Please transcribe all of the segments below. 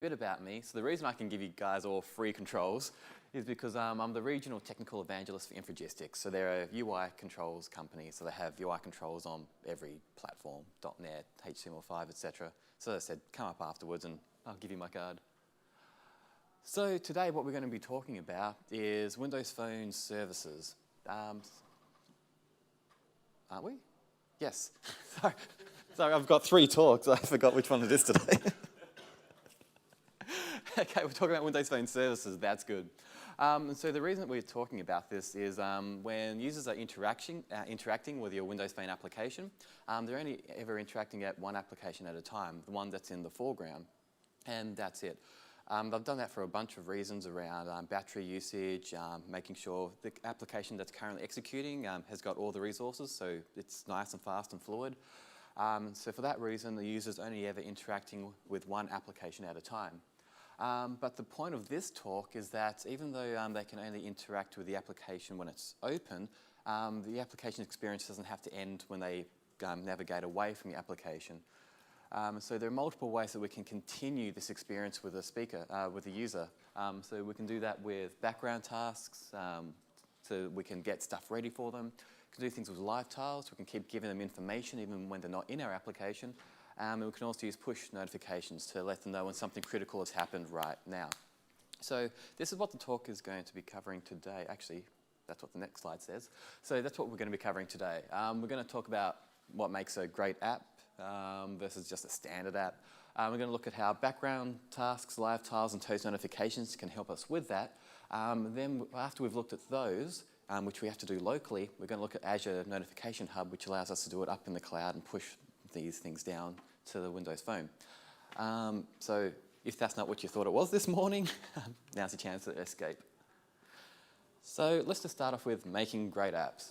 Bit about me. So the reason I can give you guys all free controls is because I'm the regional technical evangelist for Infragistics. So they're a UI controls company. So they have UI controls on every platform, .NET, HTML5, etc. So as I said, come up afterwards and I'll give you my card. So today what we're going to be talking about is Windows Phone services. Aren't we? Yes. Sorry, I've got 3 talks. I forgot which one it is today. Okay, we're talking about Windows Phone services. That's good. So the reason we're talking about this is when users are interacting with your Windows Phone application, they're only ever interacting at one application at a time, the one that's in the foreground, and that's it. I've done that for a bunch of reasons around battery usage, making sure the application that's currently executing has got all the resources, so it's nice and fast and fluid. So for that reason, the user's only ever interacting with one application at a time. But the point of this talk is that even though they can only interact with the application when it's open, the application experience doesn't have to end when they navigate away from the application. So there are multiple ways that we can continue this experience with the user. So we can do that with background tasks, so we can get stuff ready for them. We can do things with live tiles. We can keep giving them information even when they're not in our application. And we can also use push notifications to let them know when something critical has happened right now. So this is what the talk is going to be covering today. Actually, that's what the next slide says. So that's what we're going to be covering today. We're going to talk about what makes a great app versus just a standard app. We're going to look at how background tasks, live tiles, and toast notifications can help us with that. Then after we've looked at those, which we have to do locally, we're going to look at Azure Notification Hub, which allows us to do it up in the cloud and push these things down to the Windows Phone. So if that's not what you thought it was this morning, now's the chance to escape. So let's just start off with making great apps.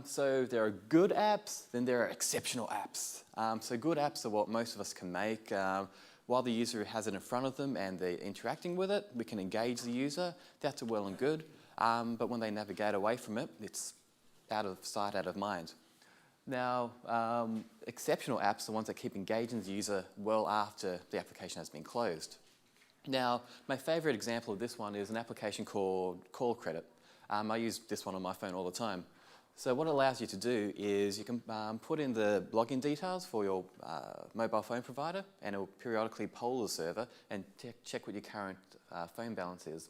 So there are good apps, then there are exceptional apps. So good apps are what most of us can make. While the user has it in front of them and they're interacting with it, we can engage the user. That's well and good. But when they navigate away from it, it's out of sight, out of mind. Now, exceptional apps are the ones that keep engaging the user well after the application has been closed. Now, my favorite example of this one is an application called Call Credit. I use this one on my phone all the time. So what it allows you to do is you can put in the login details for your mobile phone provider, and it will periodically poll the server and check what your current phone balance is.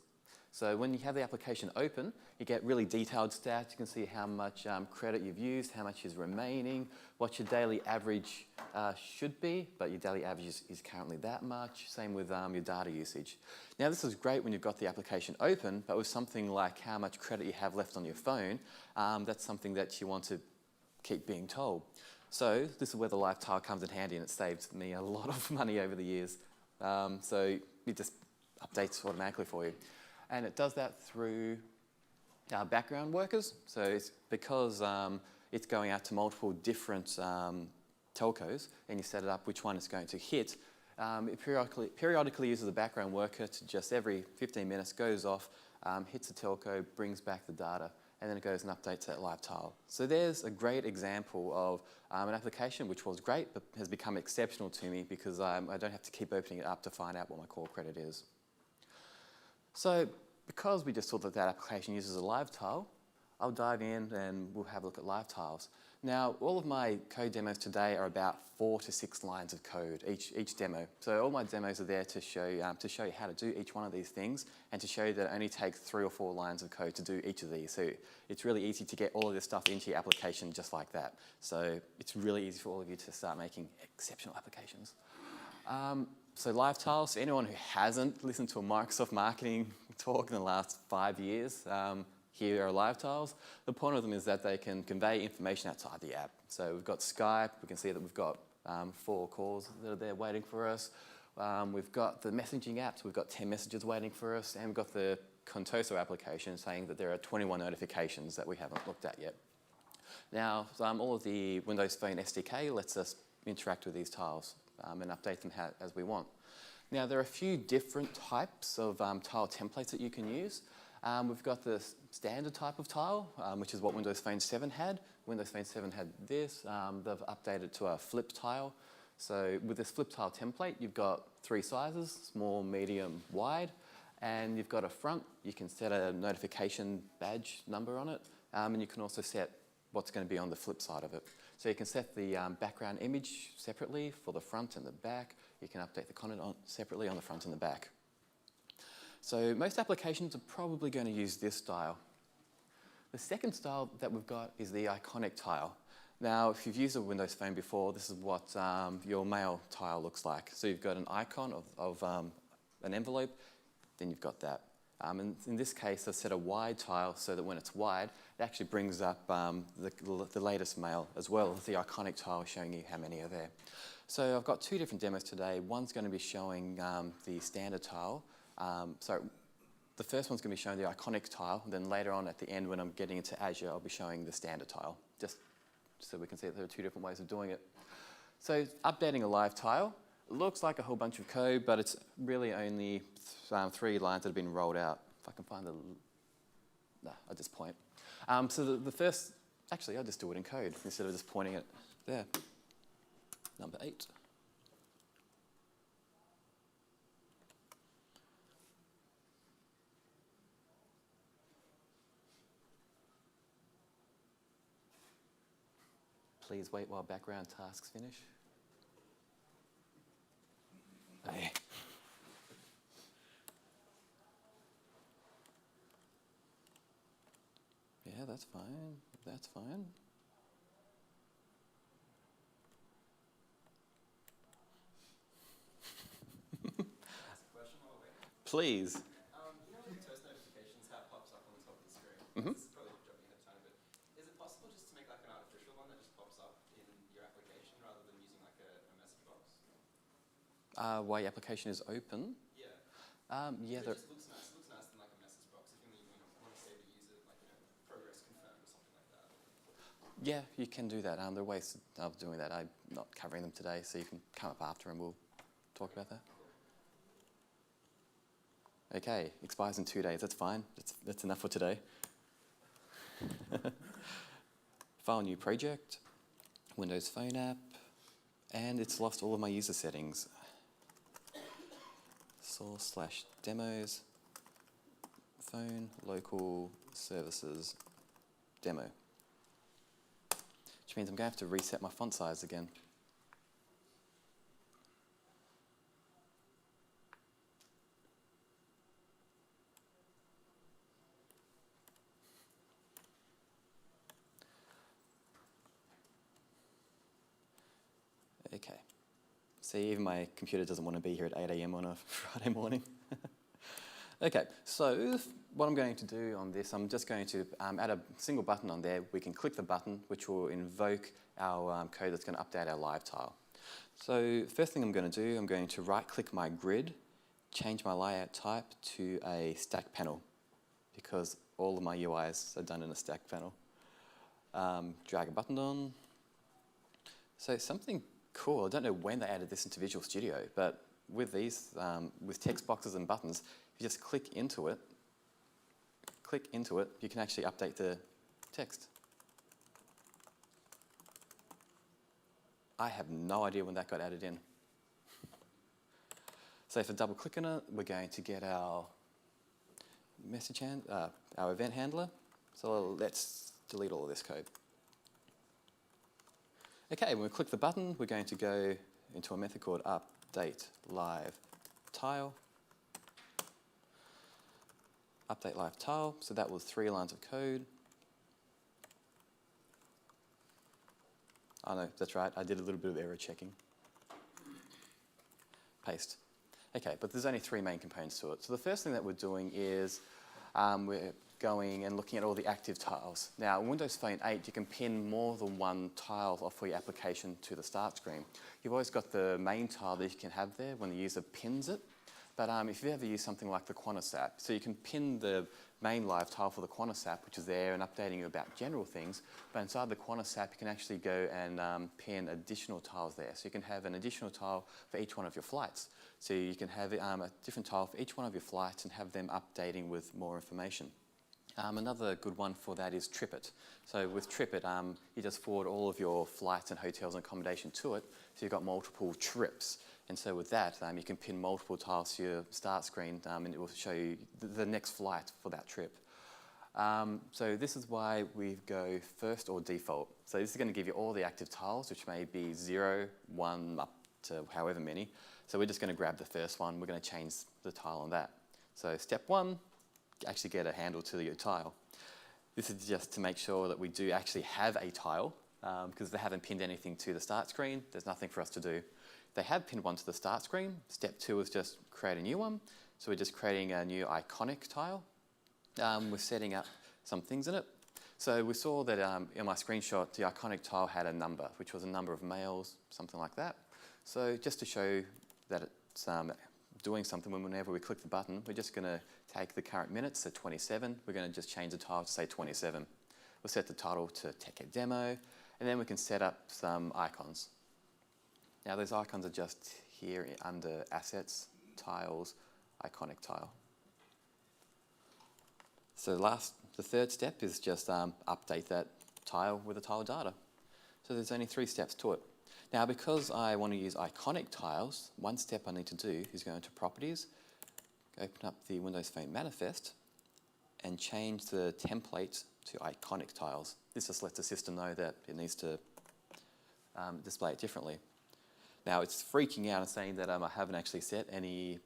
So when you have the application open, you get really detailed stats. You can see how much credit you've used, how much is remaining, what your daily average should be, but your daily average is currently that much. Same with your data usage. Now this is great when you've got the application open, but with something like how much credit you have left on your phone, that's something that you want to keep being told. So this is where the live tile comes in handy, and it saves me a lot of money over the years. So it just updates automatically for you. And it does that through background workers. So it's because it's going out to multiple different telcos, and you set it up which one it's going to hit. It periodically uses a background worker to just every 15 minutes goes off, hits the telco, brings back the data, and then it goes and updates that live tile. So there's a great example of an application which was great but has become exceptional to me because I don't have to keep opening it up to find out what my call credit is. So because we just saw that that application uses a live tile, I'll dive in and we'll have a look at live tiles. Now, all of my code demos today are about 4 to 6 lines of code, each demo. So all my demos are there to show you how to do each one of these things and to show you that it only takes 3 or 4 lines of code to do each of these. So it's really easy to get all of this stuff into your application just like that. So it's really easy for all of you to start making exceptional applications. So live tiles, so anyone who hasn't listened to a Microsoft marketing talk in the last 5 years, here are live tiles. The point of them is that they can convey information outside the app. So we've got Skype, we can see that we've got 4 calls that are there waiting for us. We've got the messaging apps, we've got 10 messages waiting for us, and we've got the Contoso application saying that there are 21 notifications that we haven't looked at yet. Now, all of the Windows Phone SDK lets us interact with these tiles and update them as we want. Now, there are a few different types of tile templates that you can use. We've got the standard type of tile, which is what Windows Phone 7 had. Windows Phone 7 had this. They've updated to a flip tile. So with this flip tile template, you've got three sizes, small, medium, wide. And you've got a front, you can set a notification badge number on it, and you can also set what's going to be on the flip side of it. So you can set the background image separately for the front and the back. You can update the content separately on the front and the back. So most applications are probably going to use this style. The second style that we've got is the iconic tile. Now, if you've used a Windows Phone before, this is what your mail tile looks like. So you've got an icon of an envelope, then you've got that. And in this case, I've set a wide tile so that when it's wide, it actually brings up the latest mail as well as the iconic tile showing you how many are there. So I've got two different demos today. One's going to be showing the standard tile. So the first one's going to be showing the iconic tile, and then later on at the end when I'm getting into Azure, I'll be showing the standard tile, just so we can see that there are two different ways of doing it. So updating a live tile, it looks like a whole bunch of code, but it's really only 3 lines that have been rolled out. If I can find at this point. So the first, actually I'll just do it in code instead of just pointing it there. Number 8. Please wait while background tasks finish. Hey. Yeah, that's fine. That's fine. Please. You know with toast notifications, how it pops up on the top of the screen? Mm-hmm. This is probably a job you have time, but is it possible just to make like an artificial one that just pops up in your application rather than using like a message box? While your application is open? Yeah. Yeah. So it just looks nice. It looks nicer than like a message box if you want to save a user, like progress confirmed or something like that. Yeah, you can do that. There are ways of doing that. I'm not covering them today, so you can come up after and we'll talk about that. Okay, expires in 2 days. That's fine. That's enough for today. File new project, Windows Phone app, and it's lost all of my user settings. Source/demos, phone, local, services, demo. Which means I'm going to have to reset my font size again. Okay. See, even my computer doesn't want to be here at 8 AM on a Friday morning. Okay, so what I'm going to do on this, I'm just going to add a single button on there. We can click the button, which will invoke our code that's going to update our live tile. So first thing I'm going to do, I'm going to right-click my grid, change my layout type to a stack panel, because all of my UIs are done in a stack panel. Drag a button on. So something cool, I don't know when they added this into Visual Studio, but with these, with text boxes and buttons, if you just click into it, you can actually update the text. I have no idea when that got added in. So if I double click on it, we're going to get our our event handler. So let's delete all of this code. Okay, when we click the button, we're going to go into a method called update live tile. Update live tile, so that was 3 lines of code. Oh no, that's right, I did a little bit of error checking. Paste. Okay, but there's only 3 main components to it. So the first thing that we're doing is we're going and looking at all the active tiles. Now, in Windows Phone 8, you can pin more than one tile off for your application to the start screen. You've always got the main tile that you can have there when the user pins it. But if you ever use something like the Qantas app, so you can pin the main live tile for the Qantas app, which is there and updating you about general things, but inside the Qantas app, you can actually go and pin additional tiles there. So you can have an additional tile for each one of your flights. So you can have a different tile for each one of your flights and have them updating with more information. Another good one for that is TripIt. So with TripIt, you just forward all of your flights and hotels and accommodation to it, so you've got multiple trips. And so with that, you can pin multiple tiles to your start screen, and it will show you the next flight for that trip. So this is why we go first or default. So this is going to give you all the active tiles, which may be 0, 1, up to however many. So we're just going to grab the first one. We're going to change the tile on that. So step 1, actually get a handle to your tile. This is just to make sure that we do actually have a tile, because they haven't pinned anything to the start screen. There's nothing for us to do. They have pinned one to the start screen. Step 2 is just create a new one. So we're just creating a new iconic tile. We're setting up some things in it. So we saw that in my screenshot, the iconic tile had a number, which was a number of males, something like that. So just to show that it's doing something, whenever we click the button, we're just going to take the current minutes to 27. We're going to just change the title to say 27. We'll set the title to TechEd Demo, and then we can set up some icons. Now those icons are just here under Assets, Tiles, Iconic Tile. So the third step is just update that tile with the tile data. So there's only 3 steps to it. Now because I want to use iconic tiles, one step I need to do is go into Properties, open up the Windows Phone manifest, and change the template to iconic tiles. This just lets the system know that it needs to display it differently. Now it's freaking out and saying that I haven't actually set any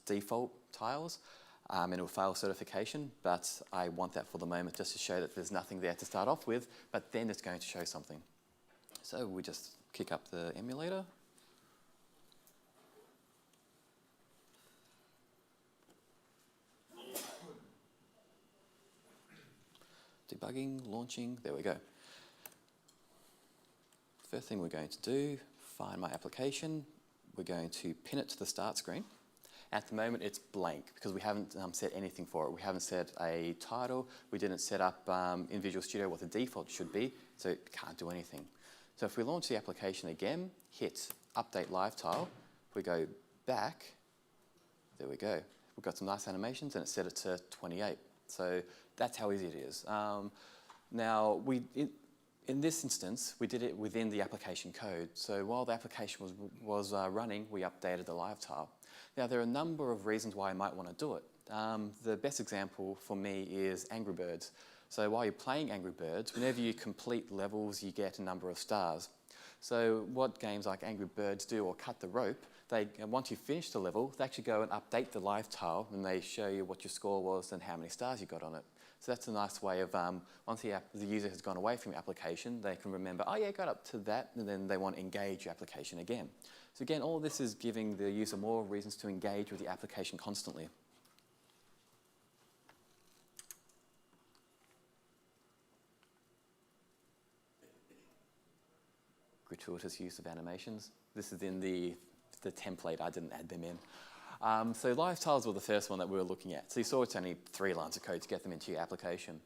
default tiles, and it will fail certification, but I want that for the moment just to show that there's nothing there to start off with, but then it's going to show something. So we just kick up the emulator. Debugging, launching, there we go. First thing we're going to do, find my application. We're going to pin it to the start screen. At the moment it's blank because we haven't set anything for it. We haven't set a title. We didn't set up in Visual Studio what the default should be, so it can't do anything. So if we launch the application again, hit Update Live Tile, we go back, there we go. We've got some nice animations and it's set it to 28. So that's how easy it is. Now, in this instance, we did it within the application code. So while the application was running, we updated the live tile. Now, there are a number of reasons why I might want to do it. The best example for me is Angry Birds. So while you're playing Angry Birds, whenever you complete levels, you get a number of stars. So what games like Angry Birds do, or Cut the Rope, once you finish the level, they actually go and update the live tile and they show you what your score was and how many stars you got on it. So that's a nice way of, once the user has gone away from your application, they can remember, oh yeah, got up to that, and then they want to engage your application again. So again, all this is giving the user more reasons to engage with the application constantly. Gratuitous use of animations. This is in the template, I didn't add them in. So live tiles were the first one that we were looking at. So you saw it's only 3 lines of code to get them into your application.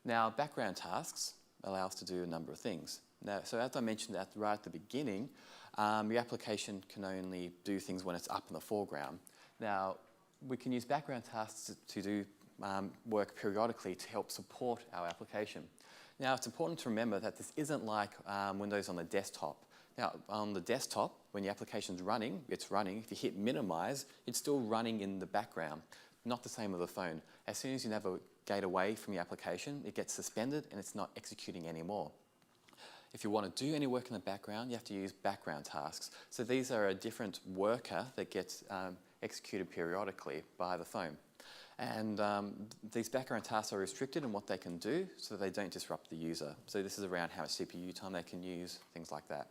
Now, background tasks allow us to do a number of things. Now, so as I mentioned right at the beginning, your application can only do things when it's up in the foreground. Now, we can use background tasks to do work periodically to help support our application. Now, it's important to remember that this isn't like Windows on the desktop. Now, on the desktop, when your application's running, it's running. If you hit minimize, it's still running in the background. Not the same with the phone. As soon as you navigate away from your application, it gets suspended and it's not executing anymore. If you want to do any work in the background, you have to use background tasks. So these are a different worker that gets executed periodically by the phone. And these background tasks are restricted in what they can do so they don't disrupt the user. So this is around how much CPU time they can use, things like that.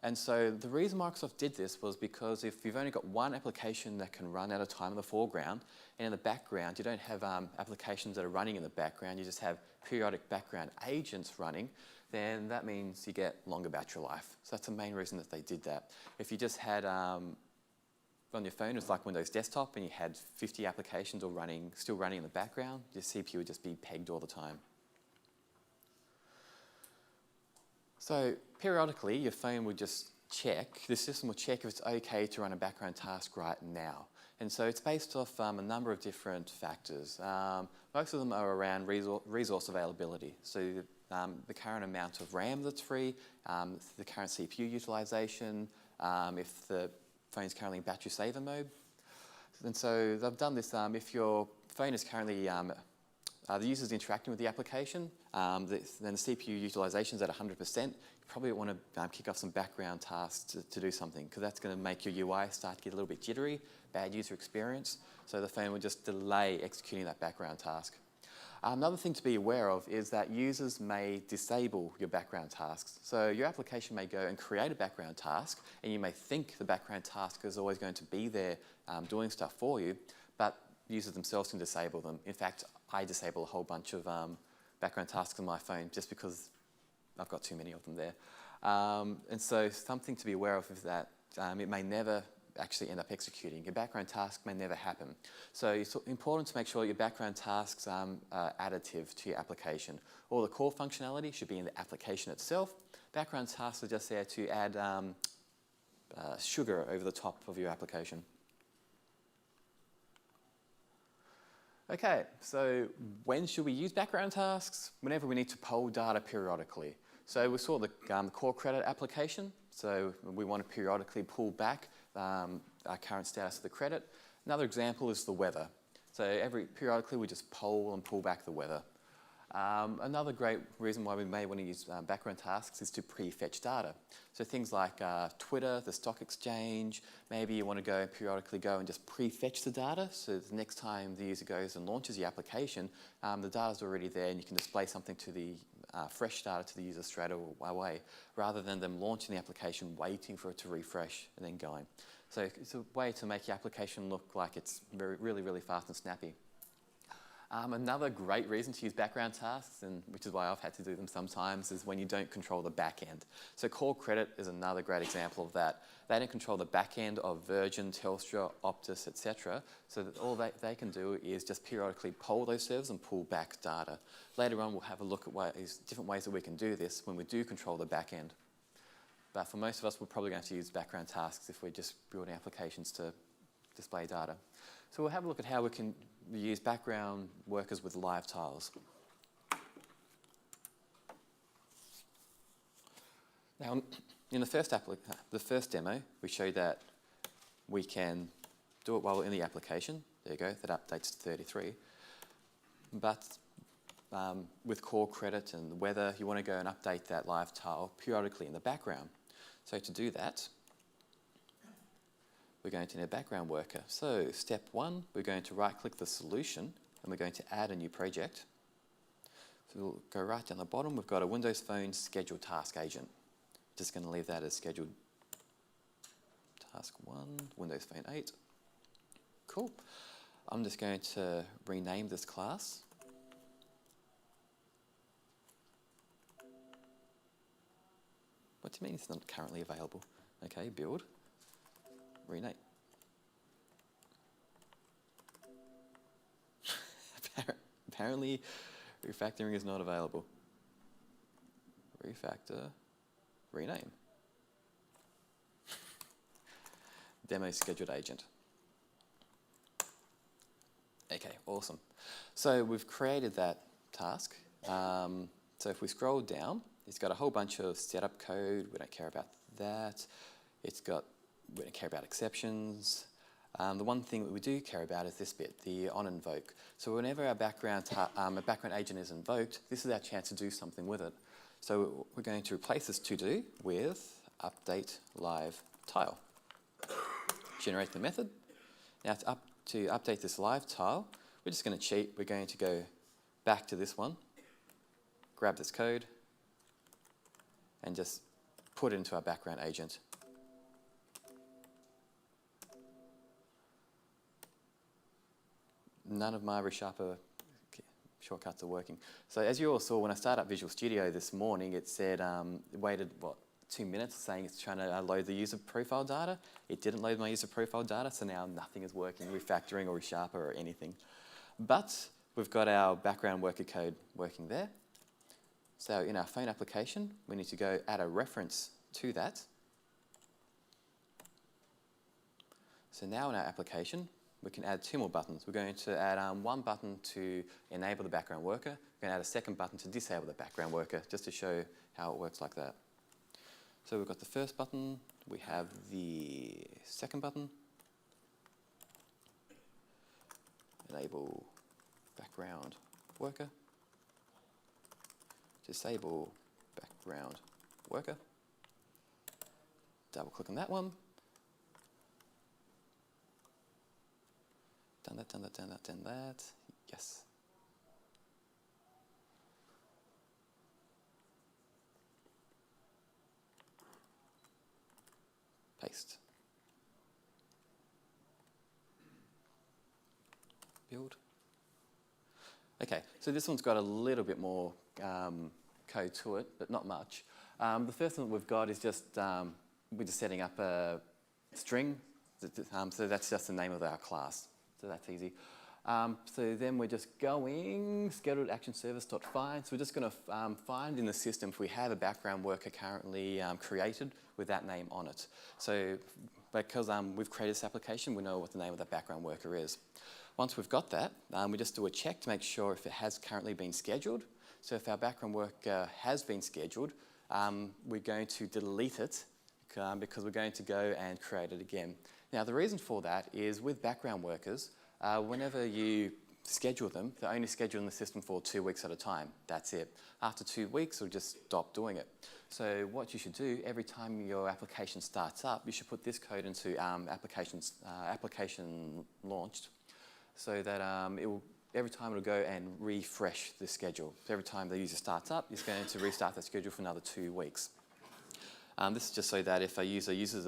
And so the reason Microsoft did this was because if you've only got one application that can run at a time in the foreground, and in the background you don't have applications that are running in the background, you just have periodic background agents running, then that means you get longer battery life. So that's the main reason that they did that. If you just had on your phone, it's like Windows Desktop, and you had 50 applications all still running in the background, your CPU would just be pegged all the time. So periodically, your phone would just the system will check if it's okay to run a background task right now. And so it's based off a number of different factors. Most of them are around resource availability. So the current amount of RAM that's free, the current CPU utilization, if the phone's currently in battery saver mode. And so they've done this, if your phone is currently, the user's interacting with the application, then the CPU utilization is at 100%, you probably want to kick off some background tasks to do something, because that's going to make your UI start to get a little bit jittery, bad user experience, so the phone will just delay executing that background task. Another thing to be aware of is that users may disable your background tasks. So your application may go and create a background task, and you may think the background task is always going to be there doing stuff for you, but users themselves can disable them. In fact, I disable a whole bunch of background tasks on my phone just because I've got too many of them there. And so something to be aware of is that it may never actually end up executing. Your background task may never happen. So it's important to make sure your background tasks are additive to your application. All the core functionality should be in the application itself. Background tasks are just there to add sugar over the top of your application. Okay, so when should we use background tasks? Whenever we need to poll data periodically. So we saw the core credit application. So we want to periodically pull back our current status of the credit. Another example is the weather. So periodically we just poll and pull back the weather. Another great reason why we may want to use background tasks is to pre-fetch data. So things like Twitter, the stock exchange, maybe you want to go periodically go and just pre-fetch the data, so the next time the user goes and launches the application, the data's already there and you can display something to the fresh data to the user straight away, rather than them launching the application, waiting for it to refresh and then going. So it's a way to make your application look like it's really, really fast and snappy. Another great reason to use background tasks, and which is why I've had to do them sometimes, is when you don't control the back end. So Core Credit is another great example of that. They don't control the back end of Virgin, Telstra, Optus, etc. So that all they can do is just periodically poll those servers and pull back data. Later on, we'll have a look at different ways that we can do this when we do control the back end. But for most of us, we're probably going to use background tasks if we're just building applications to display data. So we'll have a look at how we can use background workers with live tiles. Now, in the first demo, we showed that we can do it while we're in the application. There you go, that updates to 33. But with Core Credit and the weather, you want to go and update that live tile periodically in the background. So to do that, we're going to need a background worker. So step one, we're going to right-click the solution and we're going to add a new project. So we'll go right down the bottom. We've got a Windows Phone scheduled task agent. Just going to leave that as scheduled task 1, Windows Phone 8. Cool. I'm just going to rename this class. What do you mean it's not currently available? Okay, build. Rename. Apparently, refactoring is not available. Refactor, rename. Demo scheduled agent. Okay, awesome. So we've created that task. So if we scroll down, it's got a whole bunch of setup code. We don't care about that. We don't care about exceptions. The one thing that we do care about is this bit, the on invoke. So whenever our background agent is invoked, this is our chance to do something with it. So we're going to replace this to do with update live tile. Generate the method. Now to update this live tile, we're just going to cheat. We're going to go back to this one, grab this code, and just put it into our background agent. None of my ReSharper shortcuts are working. So as you all saw, when I started up Visual Studio this morning, it said it waited, 2 minutes, saying it's trying to load the user profile data. It didn't load my user profile data, so now nothing is working, refactoring or ReSharper or anything. But we've got our background worker code working there. So in our phone application, we need to go add a reference to that. So now in our application, we can add 2 more buttons. We're going to add one button to enable the background worker. We're going to add a second button to disable the background worker, just to show how it works like that. So we've got the first button, we have the second button, enable background worker, disable background worker, double click on that one, done that, done that, done that, done that, yes. Paste. Build. Okay, so this one's got a little bit more code to it, but not much. The first one we've got is just, we're just setting up a string, so that's just the name of our class, so that's easy. So then we're just going scheduled action service.find. So we're just going to find in the system if we have a background worker currently created with that name on it. So because we've created this application, we know what the name of that background worker is. Once we've got that, we just do a check to make sure if it has currently been scheduled. So if our background worker has been scheduled, we're going to delete it because we're going to go and create it again. Now the reason for that is with background workers, whenever you schedule them, they're only scheduled in the system for 2 weeks at a time. That's it. After 2 weeks, it'll just stop doing it. So what you should do, every time your application starts up, you should put this code into application launched, so that every time it'll go and refresh the schedule. So every time the user starts up, it's going to restart the schedule for another 2 weeks. This is just so that if a user uses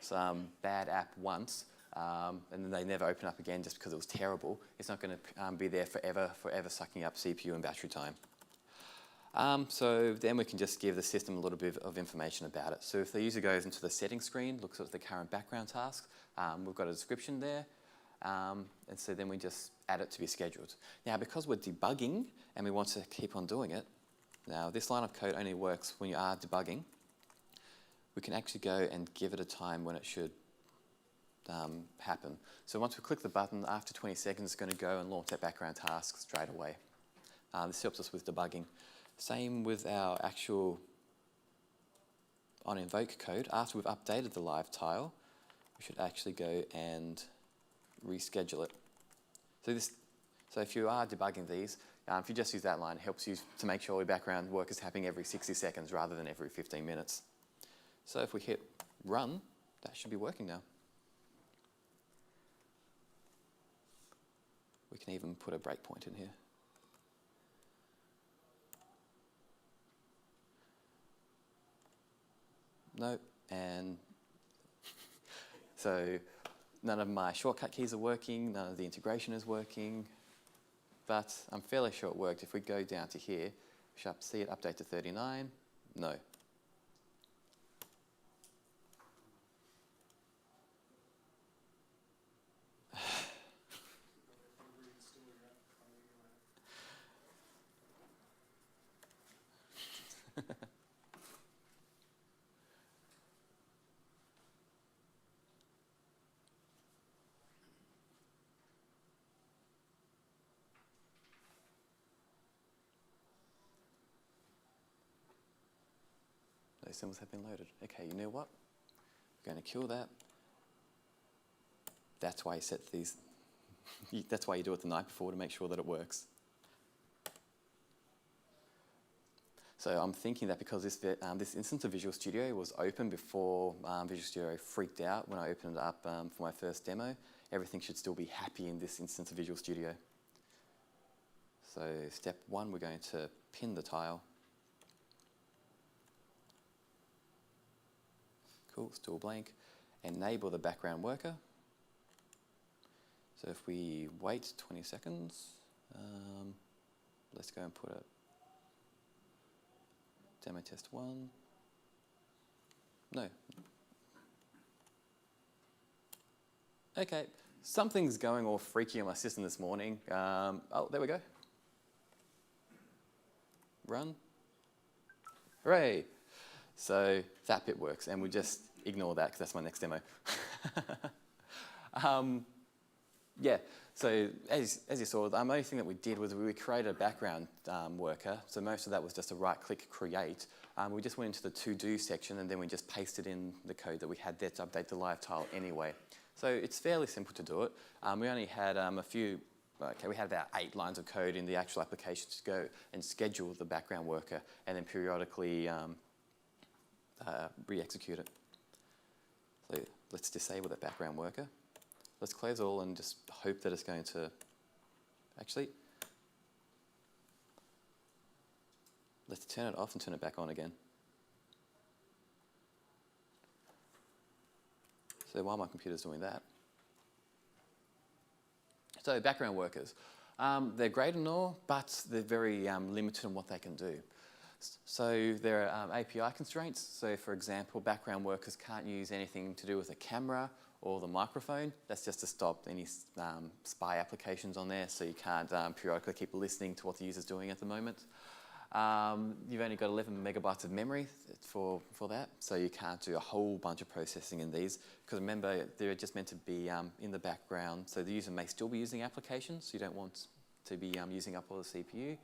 some bad app once, and then they never open up again just because it was terrible, it's not going to be there forever sucking up CPU and battery time. So then we can just give the system a little bit of information about it. So if the user goes into the settings screen, looks at the current background tasks, we've got a description there, and so then we just add it to be scheduled. Now because we're debugging and we want to keep on doing it, now this line of code only works when you are debugging. We can actually go and give it a time when it should happen. So once we click the button, after 20 seconds, it's going to go and launch that background task straight away. This helps us with debugging. Same with our actual on invoke code. After we've updated the live tile, we should actually go and reschedule it. So if you are debugging these, if you just use that line, it helps you to make sure your background work is happening every 60 seconds rather than every 15 minutes. So if we hit run, that should be working now. We can even put a breakpoint in here. No, and so none of my shortcut keys are working, none of the integration is working, but I'm fairly sure it worked. If we go down to here, we should see it update to 39. No. Those symbols have been loaded. Okay, you know what? We're going to kill that. That's why you set these. That's why you do it the night before, to make sure that it works. So I'm thinking that because this instance of Visual Studio was open before Visual Studio freaked out when I opened it up for my first demo, everything should still be happy in this instance of Visual Studio. So step 1, we're going to pin the tile. Cool, still blank. Enable the background worker. So if we wait 20 seconds, let's go and put a demo test 1. No. Okay, something's going all freaky on my system this morning. Oh, there we go. Run. Hooray. So that bit works, and we just ignore that because that's my next demo. Yeah, so as you saw, the only thing that we did was we created a background worker. So most of that was just a right-click create. We just went into the to-do section and then we just pasted in the code that we had there to update the live tile anyway. So it's fairly simple to do it. We only had we had about 8 lines of code in the actual application to go and schedule the background worker and then periodically re-execute it. So let's disable that background worker. Let's close all and just hope that it's going to, actually, let's turn it off and turn it back on again. So while my computer's doing that. So background workers, they're great and all, but they're very limited on what they can do. So there are API constraints. So for example, background workers can't use anything to do with a camera or the microphone. That's just to stop any spy applications on there, so you can't periodically keep listening to what the user's doing at the moment. You've only got 11 megabytes of memory for that, so you can't do a whole bunch of processing in these, because remember, they're just meant to be in the background, so the user may still be using applications, so you don't want to be using up all the CPU.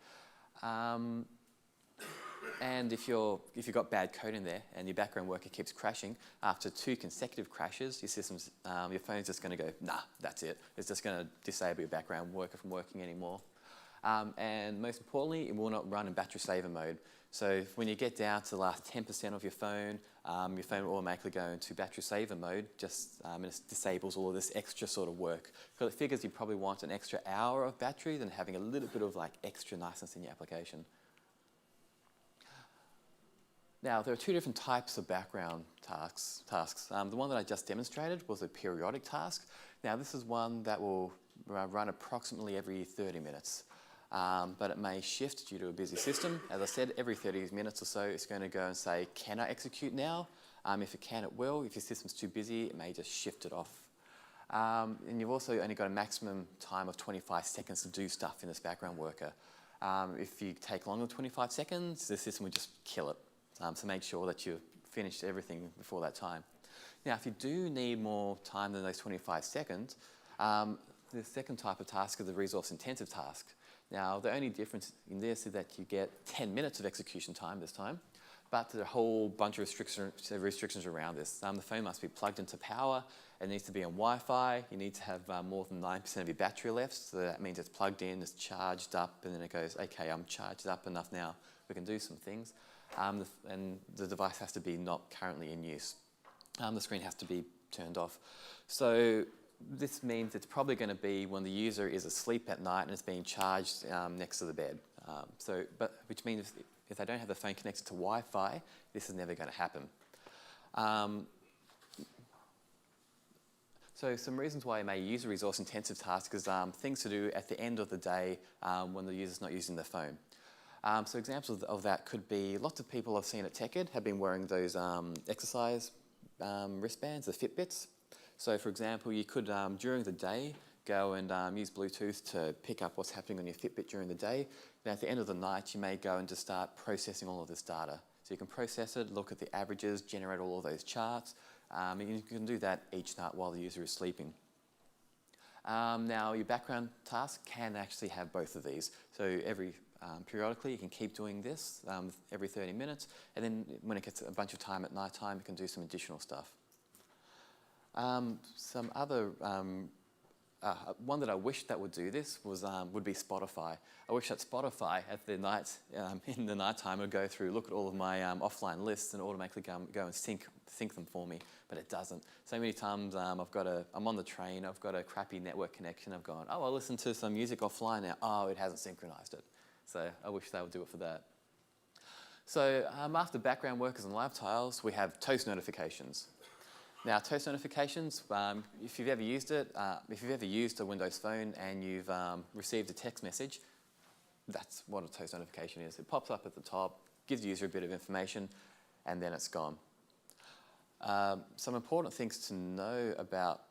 And if you've got bad code in there and your background worker keeps crashing, after 2 consecutive crashes, your phone's just going to go, nah, that's it. It's just going to disable your background worker from working anymore. And most importantly, it will not run in battery saver mode. So when you get down to the last 10% of your phone will automatically go into battery saver mode, and it disables all of this extra sort of work. Because it figures you probably want an extra hour of battery than having a little bit of extra niceness in your application. Now, there are 2 different types of background tasks. The one that I just demonstrated was a periodic task. Now, this is one that will run approximately every 30 minutes. But it may shift due to a busy system. As I said, every 30 minutes or so, it's going to go and say, can I execute now? If it can, it will. If your system's too busy, it may just shift it off. And you've also only got a maximum time of 25 seconds to do stuff in this background worker. If you take longer than 25 seconds, the system will just kill it. So make sure that you've finished everything before that time. Now, if you do need more time than those 25 seconds, the second type of task is the resource-intensive task. Now, the only difference in this is that you get 10 minutes of execution time this time, but there are a whole bunch of restrictions around this. The phone must be plugged into power, it needs to be on Wi-Fi, you need to have more than 9% of your battery left, so that means it's plugged in, it's charged up, and then it goes, okay, I'm charged up enough now, we can do some things. And the device has to be not currently in use. The screen has to be turned off. So this means it's probably going to be when the user is asleep at night and it's being charged next to the bed. Which means if they don't have the phone connected to Wi-Fi, this is never going to happen. So some reasons why you may use a resource-intensive task is things to do at the end of the day when the user's not using their phone. So examples of that could be, lots of people I've seen at TechEd have been wearing those exercise wristbands, the Fitbits. So for example, you could, during the day, go and use Bluetooth to pick up what's happening on your Fitbit during the day. Then at the end of the night, you may go and just start processing all of this data. So you can process it, look at the averages, generate all of those charts. And you can do that each night while the user is sleeping. Now, your background task can actually have both of these. So periodically, you can keep doing this every 30 minutes, and then when it gets a bunch of time at night time, you can do some additional stuff. Some other one that I wish that would do this would be Spotify. I wish that Spotify at the night in the night time would go through, look at all of my offline lists and automatically go and sync them for me, but it doesn't. So many times I'm on the train, I've got a crappy network connection, I've gone, oh, I'll listen to some music offline now. Oh, it hasn't synchronized it. So I wish they would do it for that. So after background workers and live tiles, we have toast notifications. Now, toast notifications, if you've ever used it, if you've ever used a Windows phone and you've received a text message, that's what a toast notification is. It pops up at the top, gives the user a bit of information, and then it's gone. Some important things to know about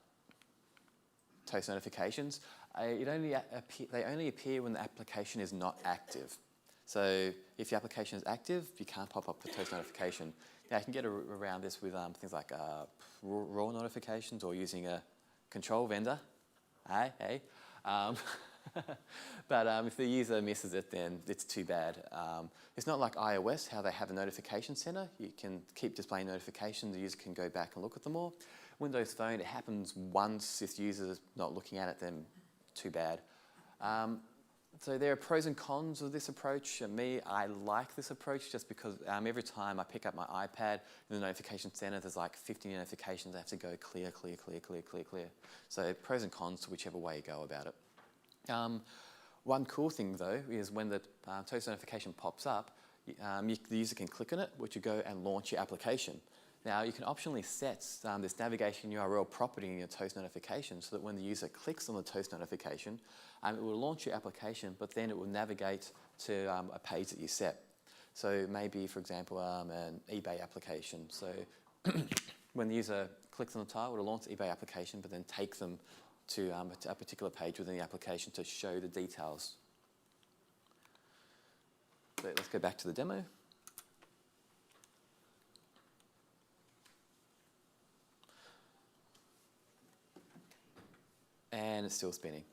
toast notifications. They only appear when the application is not active. So if your application is active, you can't pop up a toast notification. Now, you can get around this with things like raw notifications or using a control vendor. Hey. But if the user misses it, then it's too bad. It's not like iOS, how they have a notification center. You can keep displaying notifications, the user can go back and look at them all. Windows Phone, it happens once. If the user's not looking at it, then too bad. So there are pros and cons of this approach. And me, I like this approach just because every time I pick up my iPad in the notification center, there's like 50 notifications. I have to go clear. So pros and cons to whichever way you go about it. One cool thing though is when the toast notification pops up, the user can click on it, which will go and launch your application. Now you can optionally set this navigation URL property in your toast notification so that when the user clicks on the toast notification, it will launch your application, but then it will navigate to a page that you set. So maybe, for example, an eBay application. So when the user clicks on the tile, it will launch the eBay application, but then take them to a particular page within the application to show the details. So let's go back to the demo. And it's still spinning.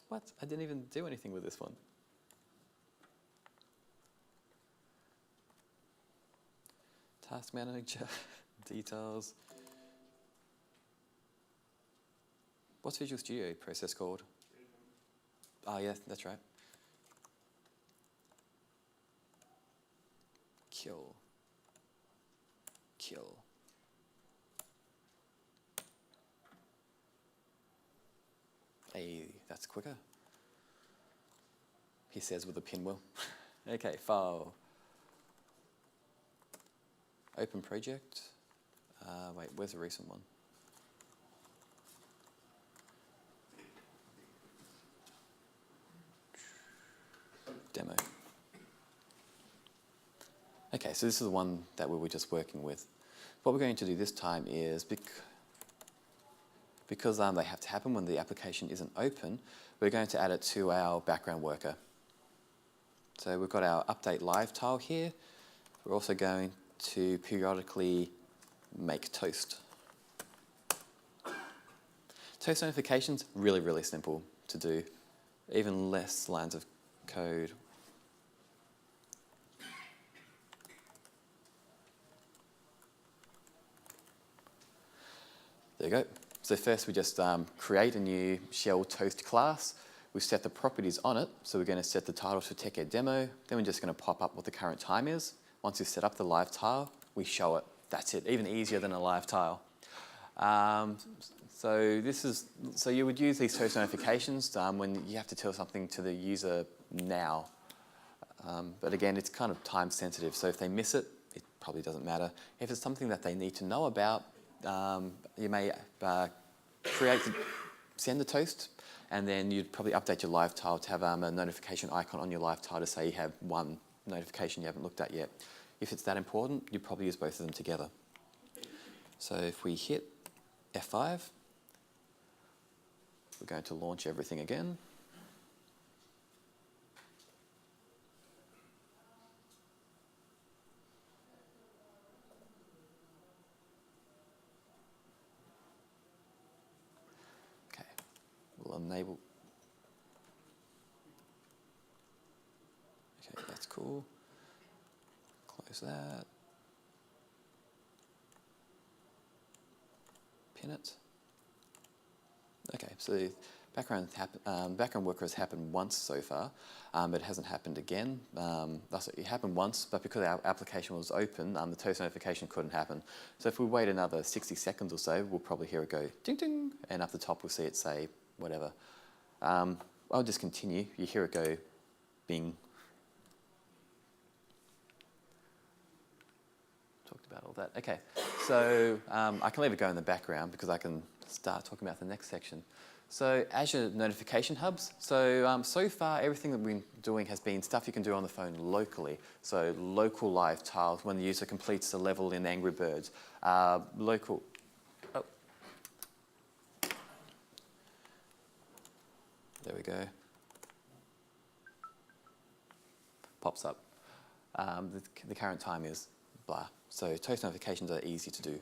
What? I didn't even do anything with this one. Task manager, details. What's Visual Studio process called? Oh, yeah, that's right. Kill. Hey, that's quicker. He says with a pinwheel. Okay, file. Open project. Wait, where's the recent one? Demo. Okay, so this is the one that we were just working with. What we're going to do this time is, because they have to happen when the application isn't open, we're going to add it to our background worker. So we've got our update live tile here. We're also going to periodically make toast. Toast notifications, really simple to do. Even less lines of code. There you go. So first we just create a new shell toast class. We set the properties on it. So we're going to set the title to TechEd demo. Then we're just going to pop up what the current time is. Once we've set up the live tile, we show it. That's it. Even easier than a live tile. So you would use these toast notifications when you have to tell something to the user now. But again, it's kind of time sensitive. So if they miss it, it probably doesn't matter. If it's something that they need to know about, you may send the toast, and then you'd probably update your live tile to have a notification icon on your live tile to say you have one notification you haven't looked at yet. If it's that important, you'd probably use both of them together. So if we hit F5, we're going to launch everything again. Okay, we'll enable. Okay, that's cool. Close that. Pin it. Okay, so the background worker has happened once so far, but it hasn't happened again. It happened once, but because our application was open, the toast notification couldn't happen. So if we wait another 60 seconds or so, we'll probably hear it go ding ding, and up the top we'll see it say whatever. I'll just continue. You hear it go bing. Talked about all that. Okay, so I can leave it go in the background because I can start talking about the next section. So Azure Notification Hubs. So far, everything that we've been doing has been stuff you can do on the phone locally. So local live tiles when the user completes a level in Angry Birds. Local. Oh. There we go. Pops up. the current time is blah. So toast notifications are easy to do.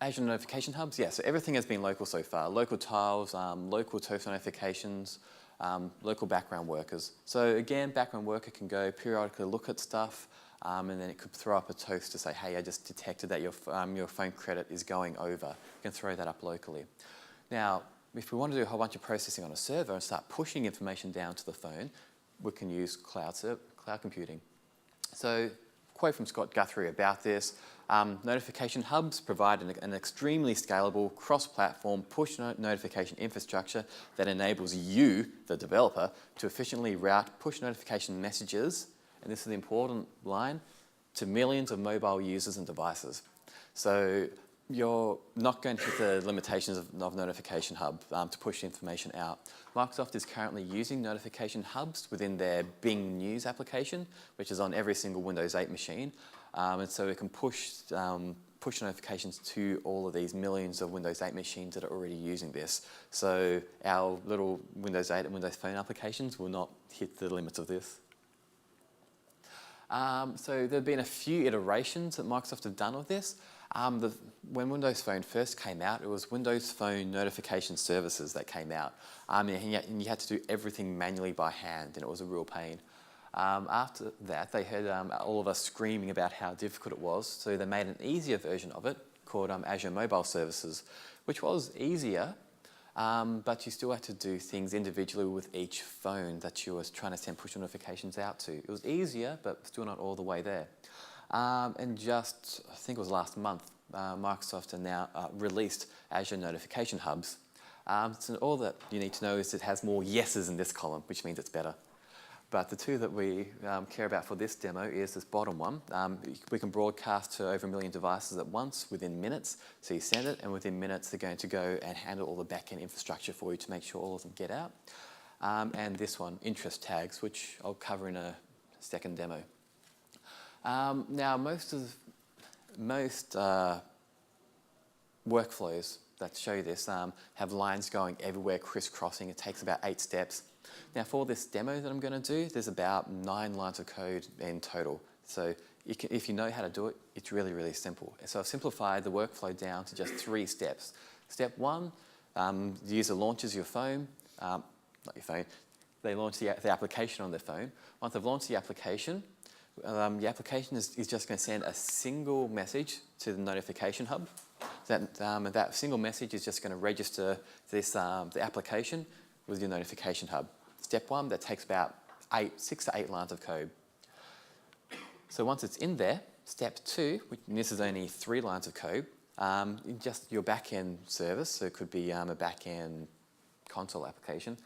Azure notification hubs, yeah, so everything has been local so far. Local tiles, local toast notifications, local background workers. So again, background worker can go periodically look at stuff, and then it could throw up a toast to say, hey, I just detected that your phone credit is going over. You can throw that up locally. Now, if we want to do a whole bunch of processing on a server and start pushing information down to the phone, we can use cloud computing. So, quote from Scott Guthrie about this, notification hubs provide an extremely scalable, cross-platform push notification infrastructure that enables you, the developer, to efficiently route push notification messages, and this is the important line, to millions of mobile users and devices. So you're not going to hit the limitations of Notification Hub to push information out. Microsoft is currently using notification hubs within their Bing News application, which is on every single Windows 8 machine. And so it can push notifications to all of these millions of Windows 8 machines that are already using this. So our little Windows 8 and Windows Phone applications will not hit the limits of this. So there have been a few iterations that Microsoft have done of this. When Windows Phone first came out, it was Windows Phone Notification Services that came out. And you had to do everything manually by hand, and it was a real pain. After that, they heard all of us screaming about how difficult it was, so they made an easier version of it called Azure Mobile Services, which was easier, but you still had to do things individually with each phone that you were trying to send push notifications out to. It was easier, but still not all the way there. And just, I think it was last month, Microsoft now released Azure Notification Hubs. So all that you need to know is it has more yeses in this column, which means it's better. But the two that we care about for this demo is this bottom one. We can broadcast to over 1 million devices at once within minutes. So you send it, and within minutes they're going to go and handle all the back-end infrastructure for you to make sure all of them get out. And this one, interest tags, which I'll cover in a second demo. Now, most workflows that show this have lines going everywhere, crisscrossing. It takes about 8 steps. Now, for this demo that I'm going to do, there's about 9 lines of code in total. So if you know how to do it, it's really, really simple. So I've simplified the workflow down to just 3 steps. Step 1, the user launches your phone, not your phone, they launch the application on their phone. Once they've launched the application is just going to send a single message to the notification hub. That single message is just going to register this, the application with your notification hub. Step 1, that takes about 6 to 8 lines of code. So once it's in there, step 2, this is only 3 lines of code, just your back-end service, so it could be a back-end console application.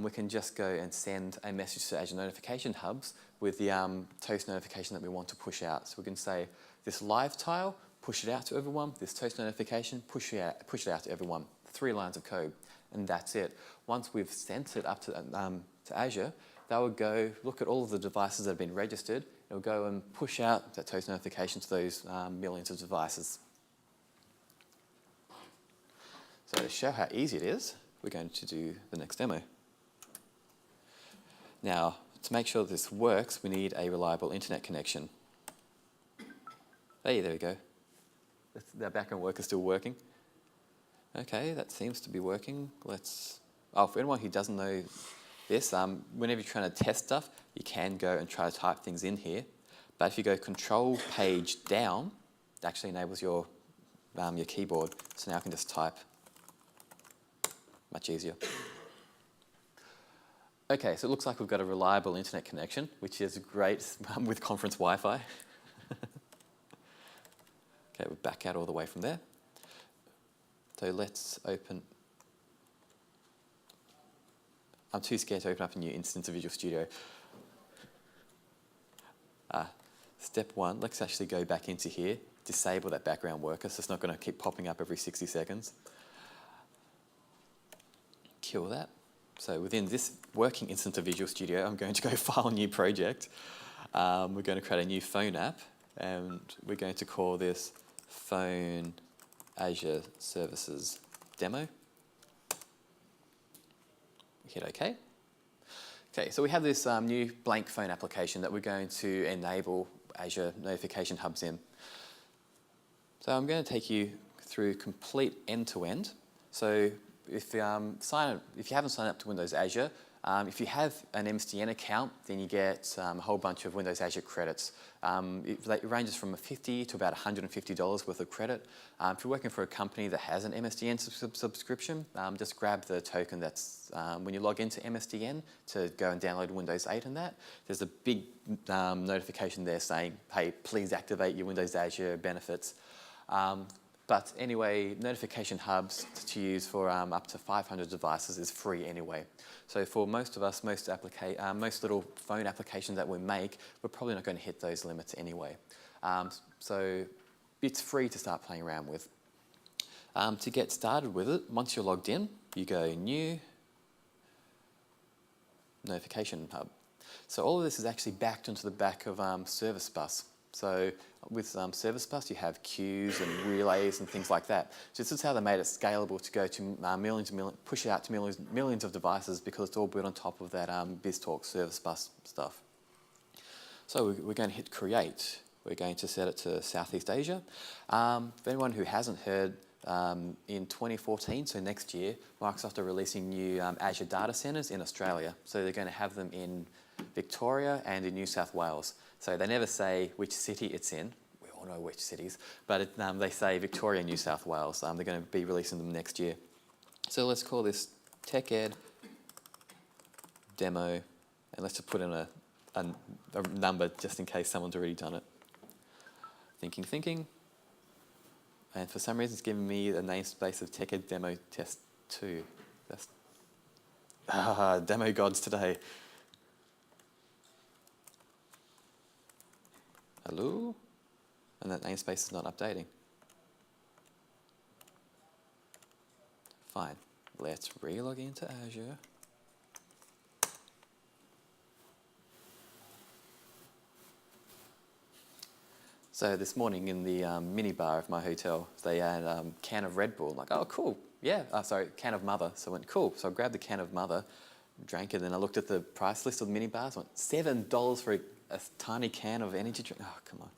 We can just go and send a message to Azure Notification Hubs with the toast notification that we want to push out. So we can say, this live tile, push it out to everyone. This toast notification, push it out to everyone. 3 lines of code, and that's it. Once we've sent it up to Azure, they will go look at all of the devices that have been registered. It will go and push out that toast notification to those millions of devices. So to show how easy it is, we're going to do the next demo. Now, to make sure this works, we need a reliable internet connection. Hey, there we go. That background work is still working. Okay, that seems to be working. For anyone who doesn't know this, whenever you're trying to test stuff, you can go and try to type things in here. But if you go Control Page down, it actually enables your keyboard. So now I can just type. Much easier. Okay, so it looks like we've got a reliable internet connection, which is great with conference Wi-Fi. Okay, we'll back out all the way from there. So let's open. I'm too scared to open up a new instance of Visual Studio. Step 1, let's actually go back into here, disable that background worker, so it's not going to keep popping up every 60 seconds. Kill that. So within this working instance of Visual Studio, I'm going to go File, New Project. We're going to create a new phone app, and we're going to call this Phone Azure Services Demo. Hit OK. Okay, so we have this new blank phone application that we're going to enable Azure Notification Hubs in. So I'm going to take you through complete end-to-end. So if you haven't signed up to Windows Azure, if you have an MSDN account, then you get a whole bunch of Windows Azure credits. It ranges from $50 to about $150 worth of credit. If you're working for a company that has an MSDN subscription, just grab the token that's when you log into MSDN to go and download Windows 8 and that. There's a big notification there saying, hey, please activate your Windows Azure benefits. But anyway, Notification Hubs to use for up to 500 devices is free anyway. So for most of us, most little phone applications that we make, we're probably not going to hit those limits anyway. So it's free to start playing around with. To get started with it, once you're logged in, you go New, Notification Hub. So all of this is actually backed into the back of Service Bus. So with Service Bus, you have queues and relays and things like that. So this is how they made it scalable to go to push it out to millions of devices, because it's all built on top of that BizTalk Service Bus stuff. So we're going to hit Create. We're going to set it to Southeast Asia. For anyone who hasn't heard, in 2014, so next year, Microsoft are releasing new Azure data centers in Australia. So they're going to have them in Victoria and in New South Wales. So they never say which city it's in. We all know which cities, but they say Victoria and New South Wales. They're going to be releasing them next year. So let's call this TechEd demo, and let's just put in a number just in case someone's already done it. Thinking. And for some reason, it's giving me the namespace of TechEd demo test 2. That's demo gods today. Hello? And that namespace is not updating. Fine. Let's re-log into Azure. So this morning in the minibar of my hotel, they had a can of Red Bull. I'm like, oh, cool. Yeah, can of Mother. So I went, cool. So I grabbed the can of Mother, drank it, and I looked at the price list of the minibars. I went, $7 for a tiny can of energy drink. Oh, come on.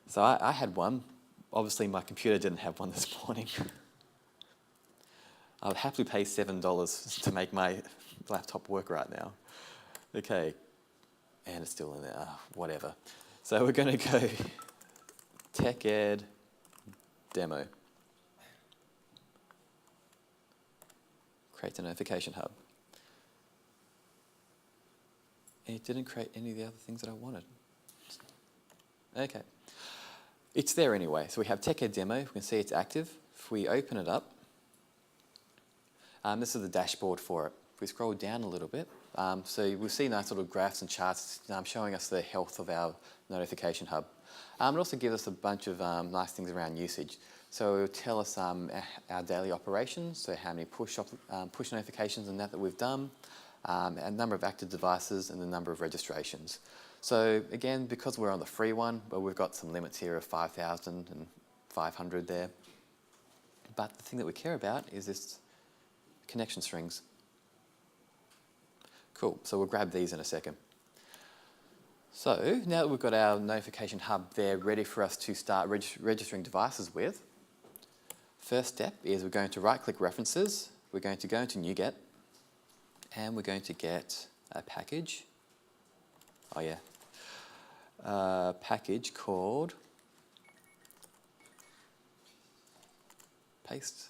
So I had one. Obviously, my computer didn't have one this morning. I would happily pay $7 to make my laptop work right now. Okay. And it's still in there. Whatever. So we're going to go TechEd demo. Create a notification hub. It didn't create any of the other things that I wanted. Okay. It's there anyway. So we have TechEd demo. We can see it's active. If we open it up, this is the dashboard for it. If we scroll down a little bit, so we'll see nice little graphs and charts showing us the health of our notification hub. It also gives us a bunch of nice things around usage. So it will tell us our daily operations, so how many push notifications and that we've done, a number of active devices, and the number of registrations. So again, because we're on the free one, well, we've got some limits here of 5,000 and 500 there. But the thing that we care about is this connection strings. Cool, so we'll grab these in a second. So now that we've got our notification hub there ready for us to start registering devices with, first step is we're going to right-click References, we're going to go into NuGet, and we're going to get a package. Oh yeah, a package called paste.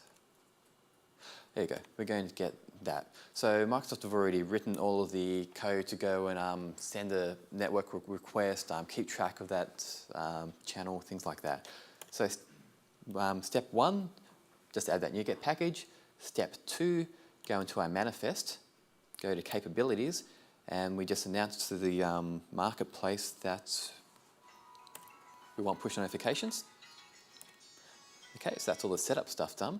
There you go, we're going to get that. So Microsoft have already written all of the code to go and send a network request, keep track of that channel, things like that. So step 1, just add that NuGet package. Step 2, go into our manifest, go to capabilities, and we just announced to the marketplace that we want push notifications. Okay, so that's all the setup stuff done.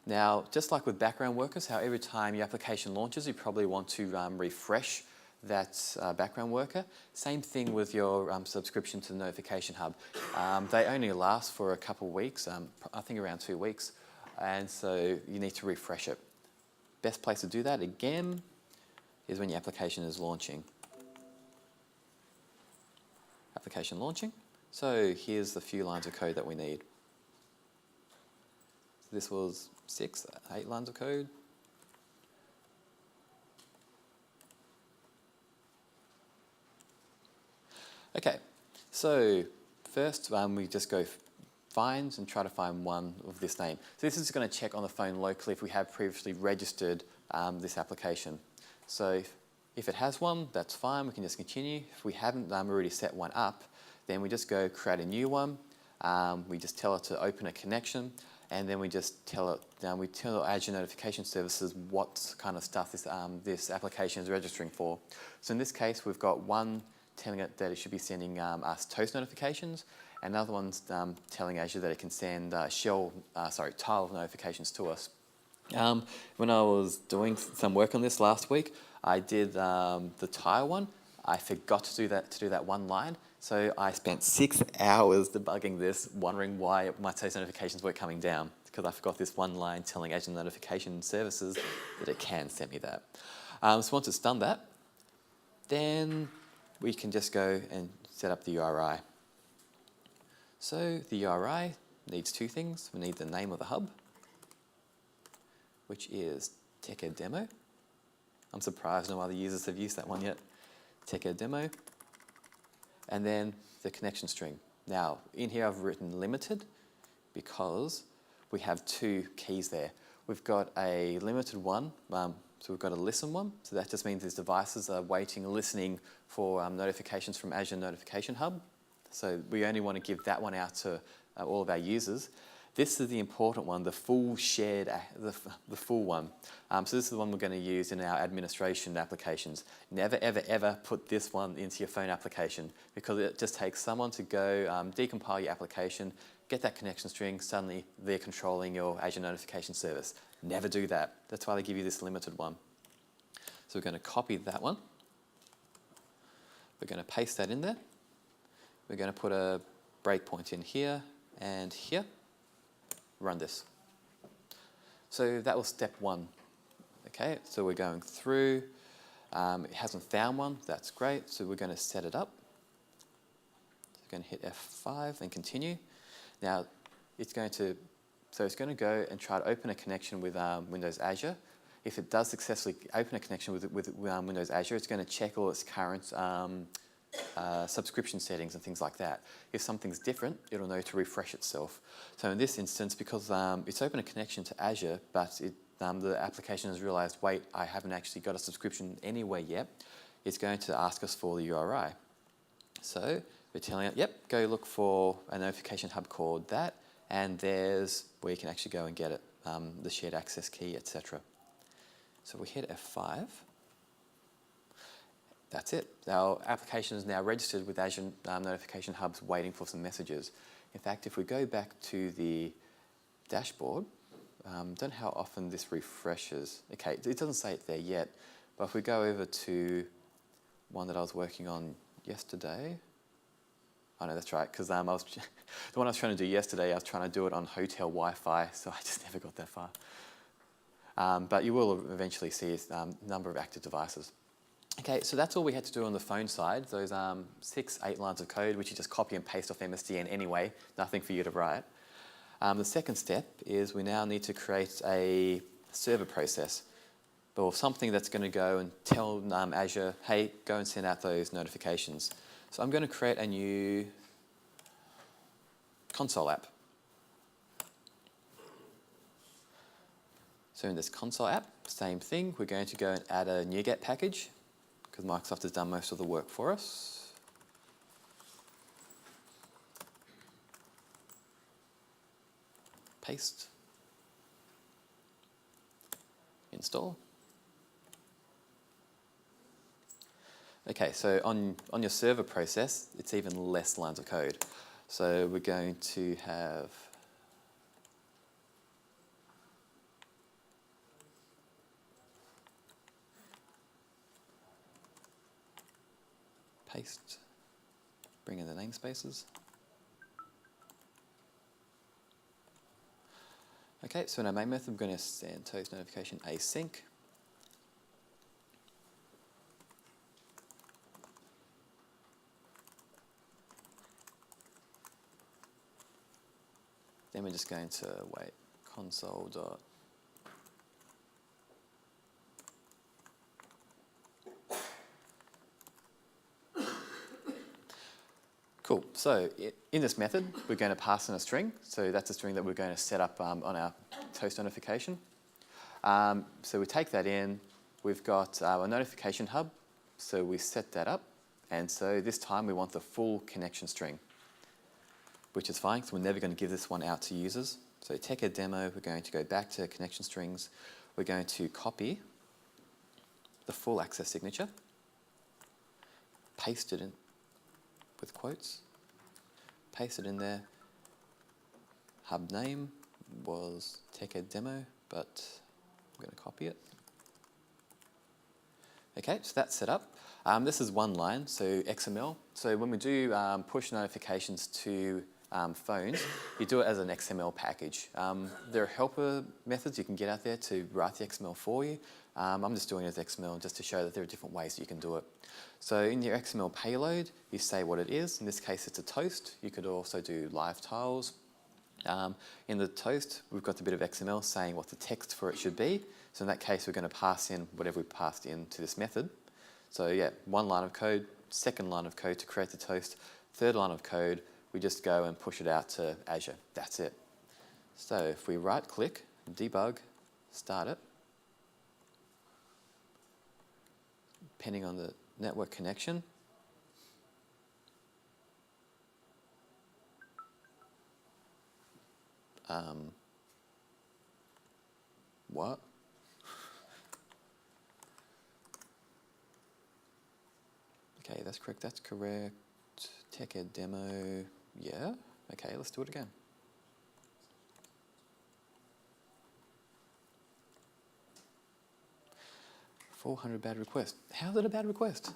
Now, just like with background workers, how every time your application launches, you probably want to refresh that background worker. Same thing with your subscription to the Notification Hub. They only last for a couple of weeks, I think around 2 weeks, and so you need to refresh it. Best place to do that, again, is when your application is launching. Application launching. So here's the few lines of code that we need. This was 6, 8 lines of code. Okay, so first we just go find and try to find one of this name. So this is going to check on the phone locally if we have previously registered this application. So if it has one, that's fine, we can just continue. If we haven't already set one up, then we just go create a new one. We just tell it to open a connection, and then we just tell it, we tell Azure Notification Services what kind of stuff this application is registering for. So in this case, we've got one telling it that it should be sending us toast notifications, and another one's telling Azure that it can send tile notifications to us. When I was doing some work on this last week, I did the tile one. I forgot to do that one line, so I spent 6 hours debugging this, wondering why my toast notifications weren't coming down, because I forgot this one line telling Azure Notification Services that it can send me that. So once it's done that, then we can just go and set up the URI. So the URI needs 2 things. We need the name of the hub, which is TechEd Demo. I'm surprised no other users have used that one yet. TechEd Demo. And then the connection string. Now, in here I've written limited because we have 2 keys there. We've got a limited one, so we've got a listen one. So that just means these devices are listening for notifications from Azure Notification Hub. So we only want to give that one out to all of our users. This is the important one, the full shared, the full one. So this is the one we're going to use in our administration applications. Never, ever, ever put this one into your phone application, because it just takes someone to go decompile your application, get that connection string, suddenly they're controlling your Azure Notification Service. Never do that. That's why they give you this limited one. So we're going to copy that one. We're going to paste that in there. We're going to put a breakpoint in here and here. Run this. So that was step 1. Okay, so we're going through. It hasn't found one. That's great. So we're going to set it up. So we're going to hit F5 and continue. Now, it's going to go and try to open a connection with Windows Azure. If it does successfully open a connection with Windows Azure, it's going to check all its current subscription settings and things like that. If something's different, it'll know to refresh itself. So in this instance, because it's opened a connection to Azure, but the application has realized, wait, I haven't actually got a subscription anywhere yet, it's going to ask us for the URI. So we're telling it, yep, go look for a notification hub called that, and there's where you can actually go and get it, the shared access key, etc. So we hit F5. That's it. Our application is now registered with Azure Notification Hubs, waiting for some messages. In fact, if we go back to the dashboard, don't know how often this refreshes. Okay, it doesn't say it there yet, but if we go over to one that I was working on yesterday, oh no, that's right, because the one I was trying to do yesterday, I was trying to do it on hotel Wi-Fi, so I just never got that far. But you will eventually see a number of active devices. Okay, so that's all we had to do on the phone side, those 6, 8 lines of code, which you just copy and paste off MSDN anyway, nothing for you to write. The second step is we now need to create a server process, or something that's going to go and tell Azure, hey, go and send out those notifications. So I'm going to create a new console app. So in this console app, same thing, we're going to go and add a NuGet package, because Microsoft has done most of the work for us. Paste. Install. Okay, so on your server process, it's even less lines of code. So we're going to have paste, bring in the namespaces. Okay, so in our main method, I'm going to send toast notification async. Then we're just going to wait console dot. Cool. So in this method, we're going to pass in a string. So that's a string that we're going to set up on our toast notification. So we take that in. We've got a notification hub. So we set that up. And so this time we want the full connection string, which is fine, because we're never going to give this one out to users. So TechEd demo, we're going to go back to connection strings. We're going to copy the full access signature, paste it in with quotes, paste it in there. Hub name was TechEd demo, but I'm going to copy it. Okay, so that's set up. This is one line, so XML. So when we do push notifications to phones, you do it as an XML package. There are helper methods you can get out there to write the XML for you. I'm just doing it as XML just to show that there are different ways that you can do it. So in your XML payload, you say what it is. In this case, it's a toast. You could also do live tiles. In the toast, we've got a bit of XML saying what the text for it should be. So in that case, we're going to pass in whatever we passed into this method. So yeah, one line of code, second line of code to create the toast, third line of code, we just go and push it out to Azure. That's it. So if we right click, debug, start it, depending on the network connection, what? Okay, that's correct, that's correct. TechEd demo, yeah. Okay, let's do it again. $400 bad request. How is it a bad request?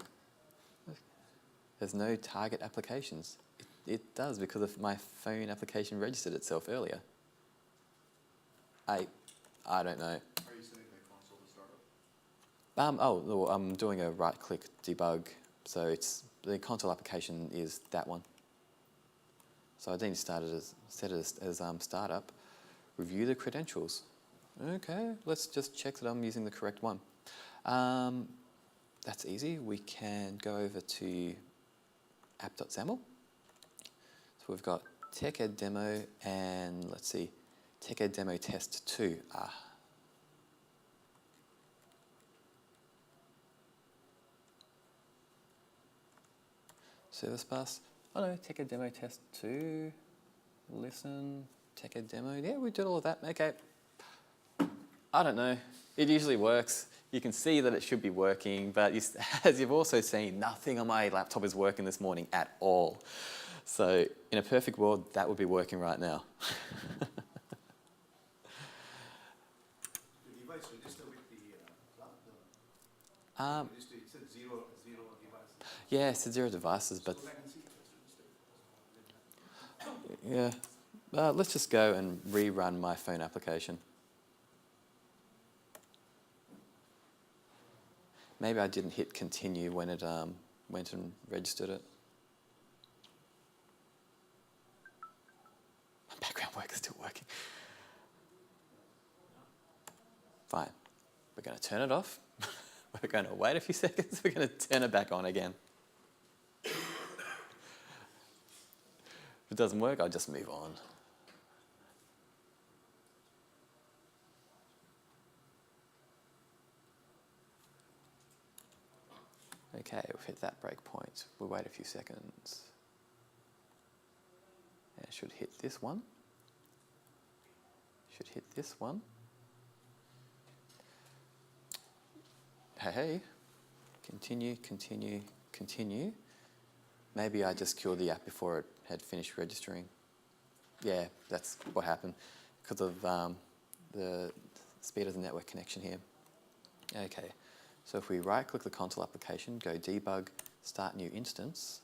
There's no target applications. It does because of my phone application registered itself earlier. I don't know. Are you setting the console to start up? No, I'm doing a right-click debug, so it's the console application is that one. So I didn't set it as startup. Review the credentials. Okay, let's just check that I'm using the correct one. That's easy. We can go over to app.xaml. So we've got TechEd demo and let's see, TechEd demo test 2. Service bus. Oh no, TechEd demo test 2. Listen, TechEd demo. Yeah, we did all of that. Okay. I don't know. It usually works. You can see that it should be working, but as you've also seen, nothing on my laptop is working this morning at all. So in a perfect world, that would be working right now. The device register with the laptop. It said zero devices. Yeah, it's 0 devices, but So I can see it's registered. yeah. Let's just go and rerun my phone application. Maybe I didn't hit continue when it went and registered it. My background work is still working. Fine. We're going to turn it off. We're going to wait a few seconds. We're going to turn it back on again. If it doesn't work, I'll just move on. Okay, we've hit that breakpoint. We'll wait a few seconds. And it should hit this one. Should hit this one. Hey. Continue, continue, continue. Maybe I just killed the app before it had finished registering. Yeah, that's what happened because of the speed of the network connection here. Okay. So if we right-click the console application, go debug, start new instance.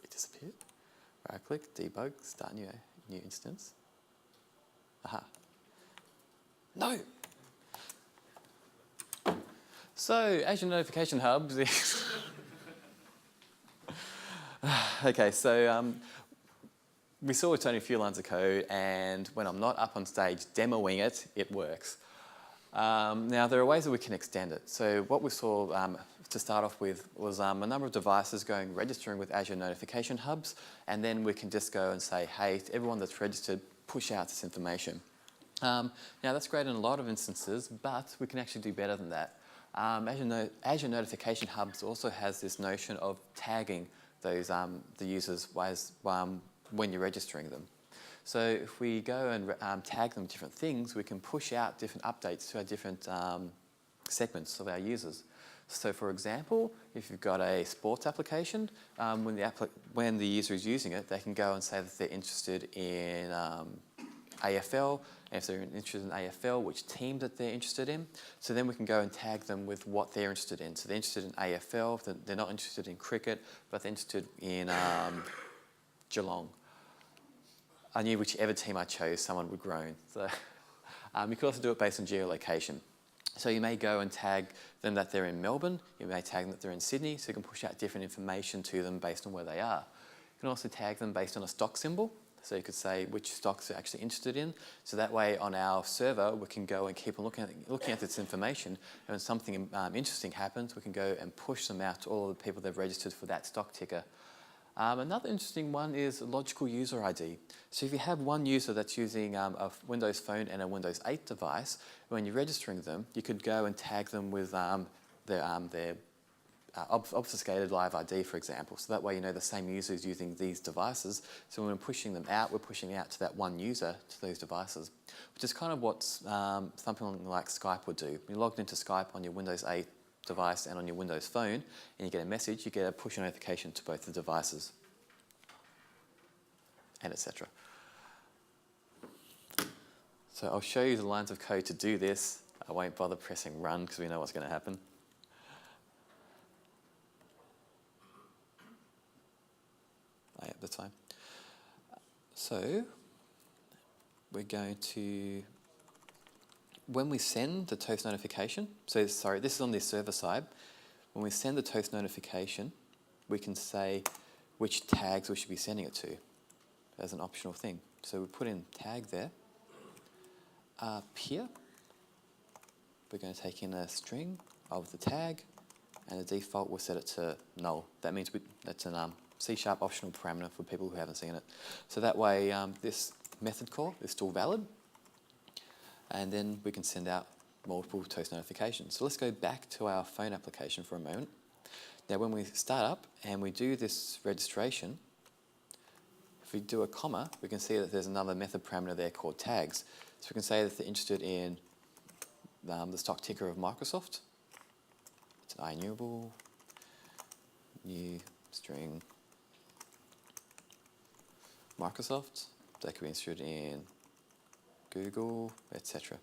It disappeared. Right-click, debug, start new instance. Aha. No! So, Azure Notification Hubs. Okay, so we saw it's only a few lines of code, and when I'm not up on stage demoing it, it works. Now, there are ways that we can extend it. So what we saw to start off with was a number of devices registering with Azure Notification Hubs, and then we can just go and say, hey, to everyone that's registered, push out this information. Now, that's great in a lot of instances, but we can actually do better than that. Azure Notification Hubs also has this notion of tagging those the users when you're registering them. So if we go and tag them different things, we can push out different updates to our different segments of our users. So for example, if you've got a sports application, when the user is using it, they can go and say that they're interested in AFL, and if they're interested in AFL, which team that they're interested in. So then we can go and tag them with what they're interested in. So they're interested in AFL, they're not interested in cricket, but they're interested in Geelong. I knew whichever team I chose, someone would groan. So you could also do it based on geolocation. So you may go and tag them that they're in Melbourne, you may tag them that they're in Sydney, so you can push out different information to them based on where they are. You can also tag them based on a stock symbol, so you could say which stocks they're actually interested in. So that way on our server, we can go and keep on looking at this information, and when something interesting happens, we can go and push them out to all of the people they've registered for that stock ticker. Another interesting one is logical user ID. So if you have one user that's using a Windows Phone and a Windows 8 device, when you're registering them, you could go and tag them with their obfuscated live ID, for example. So that way you know the same user is using these devices. So when we're pushing them out, we're pushing out to that one user, to those devices, which is kind of what something like Skype would do. When you're logged into Skype on your Windows 8 device and on your Windows Phone, and you get a message, you get a push notification to both the devices, and etc. So I'll show you the lines of code to do this. I won't bother pressing run because we know what's going to happen. Oh, yeah, that's fine. So we're going to, when we send the toast notification, so sorry, this is on the server side. When we send the toast notification, we can say which tags we should be sending it to as an optional thing. So we put in tag there. Up here, we're going to take in a string of the tag, and the default we'll set it to null. That means that's a C# optional parameter for people who haven't seen it. So that way this method call is still valid, and then we can send out multiple toast notifications. So let's go back to our phone application for a moment. Now when we start up and we do this registration, if we do a comma, we can see that there's another method parameter there called tags. So we can say that they're interested in the stock ticker of Microsoft. It's an IEnumable, new string Microsoft. They could be interested in Google, etc.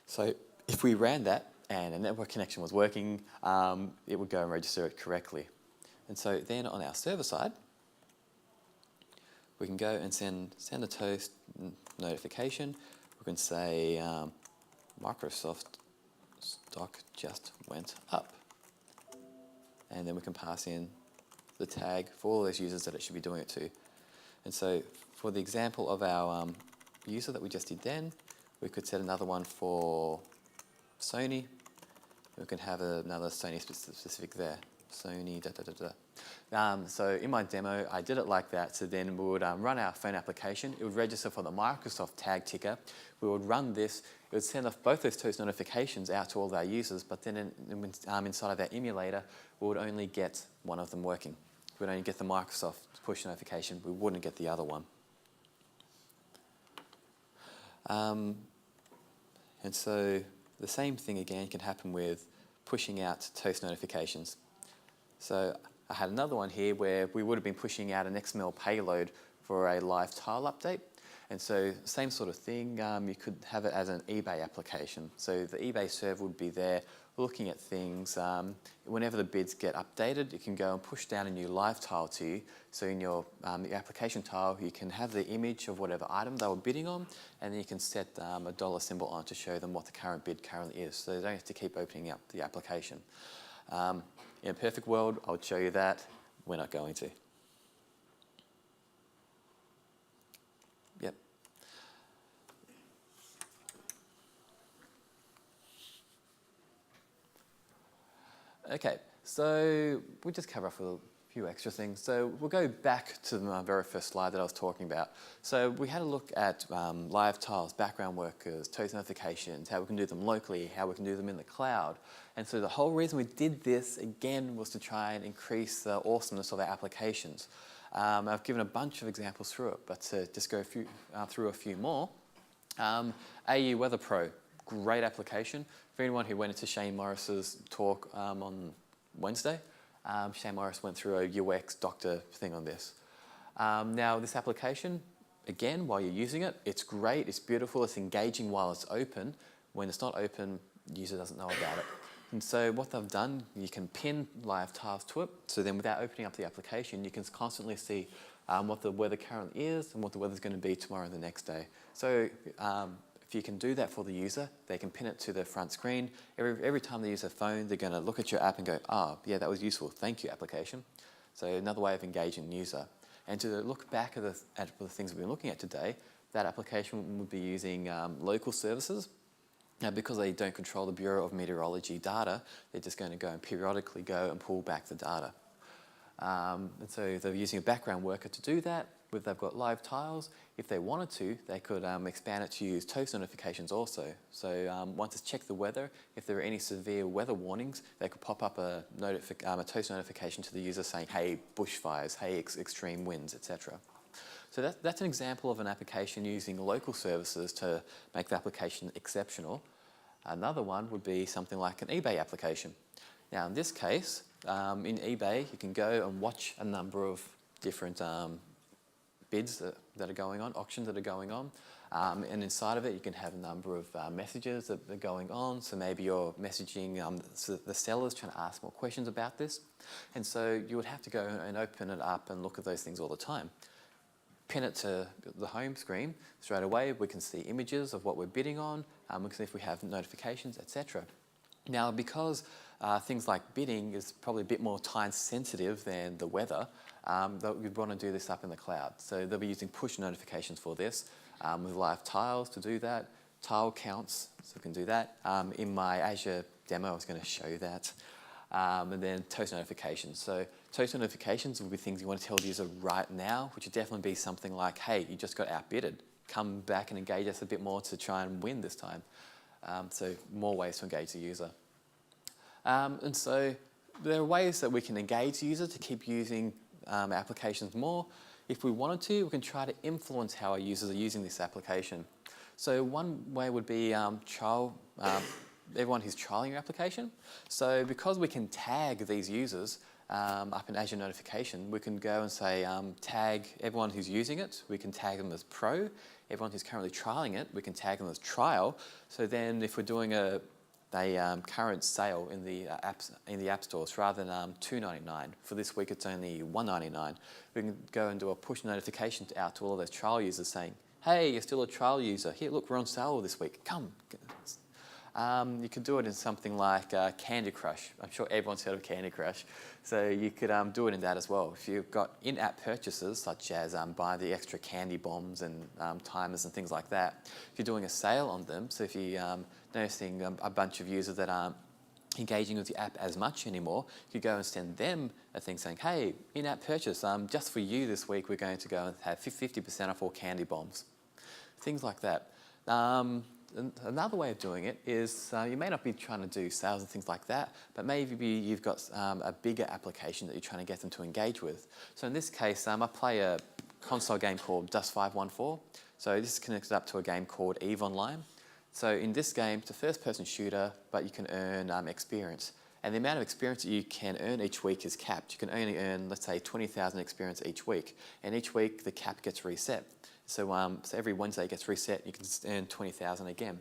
So if we ran that and a network connection was working, it would go and register it correctly. And so then on our server side, we can go and send a toast notification. We can say Microsoft stock just went up. And then we can pass in the tag for all those users that it should be doing it to. And so for the example of our user that we just did then, we could set another one for Sony. We can have another Sony specific there. Sony, da da da da. So in my demo, I did it like that. So then we would run our phone application. It would register for the Microsoft tag ticker. We would run this. It would send off both those toast notifications out to all of our users, but then inside of our emulator, we would only get one of them working. We would only get the Microsoft push notification. We wouldn't get the other one. And so the same thing again can happen with pushing out toast notifications. So I had another one here where we would have been pushing out an XML payload for a live tile update. And so same sort of thing, you could have it as an eBay application. So the eBay server would be there looking at things. Whenever the bids get updated, you can go and push down a new live tile to you. So in your application tile, you can have the image of whatever item they were bidding on, and then you can set a dollar symbol on to show them what the current bid currently is. So they don't have to keep opening up the application. In a perfect world, I would show you that. We're not going to. Yep. Okay, so we'll just cover off with a few extra things. So we'll go back to my very first slide that I was talking about. So we had a look at live tiles, background workers, toast notifications, how we can do them locally, how we can do them in the cloud. And so the whole reason we did this, again, was to try and increase the awesomeness of our applications. I've given a bunch of examples through it, but to just go through a few more. AU Weather Pro, great application. For anyone who went into Shane Morris's talk on Wednesday, Shane Morris went through a UX doctor thing on this. Now, this application, again, while you're using it, it's great, it's beautiful, it's engaging while it's open. When it's not open, the user doesn't know about it. And so what they've done, you can pin live tiles to it. So then without opening up the application, you can constantly see what the weather currently is and what the weather's going to be tomorrow and the next day. So if you can do that for the user, they can pin it to their front screen. Every time they use their phone, they're going to look at your app and go, oh, yeah, that was useful. Thank you, application. So another way of engaging the user. And to look back at the things we've been looking at today, that application would be using local services. Now, because they don't control the Bureau of Meteorology data, they're just going to go and periodically go and pull back the data. And so they're using a background worker to do that. If they've got live tiles, if they wanted to, they could expand it to use toast notifications also. So once it's checked the weather, if there are any severe weather warnings, they could pop up a toast notification to the user saying, hey, bushfires, hey, extreme winds, etc. So that's an example of an application using local services to make the application exceptional. Another one would be something like an eBay application. Now, in this case, in eBay, you can go and watch a number of different bids that are going on, auctions that are going on. And inside of it, you can have a number of messages that are going on. So maybe you're messaging the sellers trying to ask more questions about this. And so you would have to go and open it up and look at those things all the time. Pin it to the home screen. Straight away, we can see images of what we're bidding on. We can see if we have notifications, etc. Now, because things like bidding is probably a bit more time sensitive than the weather, we'd want to do this up in the cloud. So they'll be using push notifications for this with live tiles to do that, tile counts, so we can do that. In my Azure demo, I was going to show that. And then toast notifications. So toast notifications will be things you want to tell the user right now, which would definitely be something like, hey, you just got outbidded. Come back and engage us a bit more to try and win this time. So more ways to engage the user. And so there are ways that we can engage the user to keep using applications more. If we wanted to, we can try to influence how our users are using this application. So one way would be everyone who's trialing your application. So because we can tag these users up in Azure Notification, we can go and say tag everyone who's using it. We can tag them as pro. Everyone who's currently trialing it, we can tag them as trial. So then if we're doing a current sale in the app stores, rather than $2.99 for this week, it's only $1.99. We can go and do a push notification out to all of those trial users saying, hey, you're still a trial user. Here, look, we're on sale this week. Come. You could do it in something like Candy Crush. I'm sure everyone's heard of Candy Crush. So you could do it in that as well. If you've got in-app purchases, such as buy the extra candy bombs and timers and things like that, if you're doing a sale on them, so if you're noticing a bunch of users that aren't engaging with the app as much anymore, you could go and send them a thing saying, hey, in-app purchase, just for you this week, we're going to go and have 50% off all candy bombs. Things like that. Another way of doing it is you may not be trying to do sales and things like that, but maybe you've got a bigger application that you're trying to get them to engage with. So in this case, I play a console game called Dust 514. So this is connected up to a game called EVE Online. So in this game, it's a first-person shooter, but you can earn experience. And the amount of experience that you can earn each week is capped. You can only earn, let's say, 20,000 experience each week. And each week, the cap gets reset. So, so every Wednesday it gets reset, you can earn 20,000 again.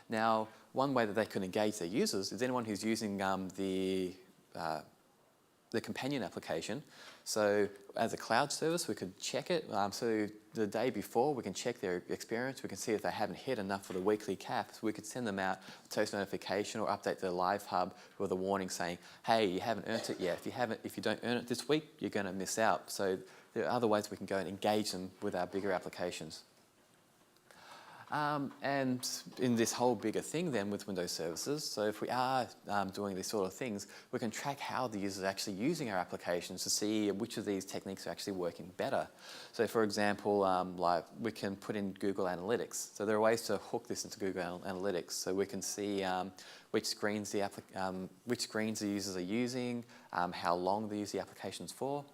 Now, one way that they can engage their users is anyone who's using the companion application. So as a cloud service, we could check it. So the day before, we can check their experience. We can see if they haven't hit enough for the weekly cap. So we could send them out a toast notification or update their live hub with a warning saying, hey, you haven't earned it yet. If you don't earn it this week, you're going to miss out. So there are other ways we can go and engage them with our bigger applications. And in this whole bigger thing then with Windows services, so if we are doing these sort of things, we can track how the user is actually using our applications to see which of these techniques are actually working better. So for example, like we can put in Google Analytics. So there are ways to hook this into Google Analytics. So we can see which screens the users are using, how long they use the applications for.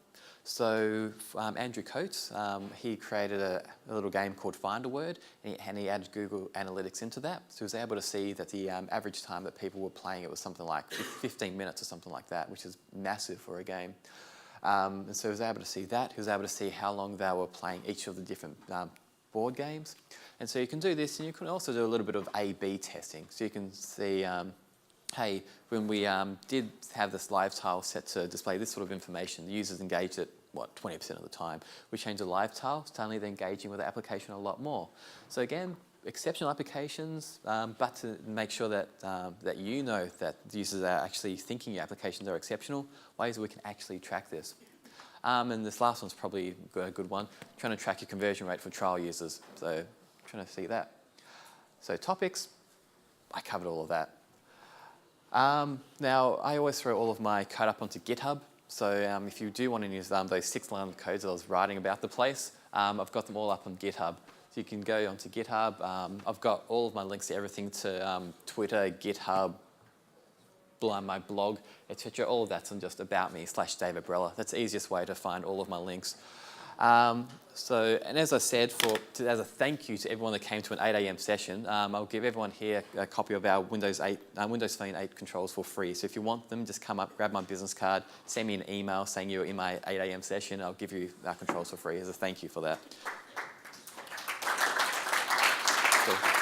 So Andrew Coates, he created a little game called Find a Word, and he added Google Analytics into that. So he was able to see that the average time that people were playing it was something like 15 minutes or something like that, which is massive for a game. And so he was able to see that. He was able to see how long they were playing each of the different board games. And so you can do this, and you can also do a little bit of A/B testing. So you can see, hey, when we did have this live tile set to display this sort of information, the users engaged it, 20% of the time. We changed the live tile, suddenly they're engaging with the application a lot more. So again, exceptional applications, but to make sure that, that you know that the users are actually thinking your applications are exceptional, ways we can actually track this. And this last one's probably a good one, trying to track your conversion rate for trial users. So trying to see that. So topics, I covered all of that. Now, I always throw all of my code up onto GitHub. So if you do want to use those 6-line codes that I was writing about the place, I've got them all up on GitHub. So you can go onto GitHub. I've got all of my links to everything to Twitter, GitHub, my blog, etc. All of that's on just About Me/Dave Abrella. That's the easiest way to find all of my links. And as I said, as a thank you to everyone that came to an 8 a.m. session, I'll give everyone here a copy of our Windows Phone 8 controls for free. So if you want them, just come up, grab my business card, send me an email saying you're in my 8 a.m. session. I'll give you our controls for free as a thank you for that. Cool.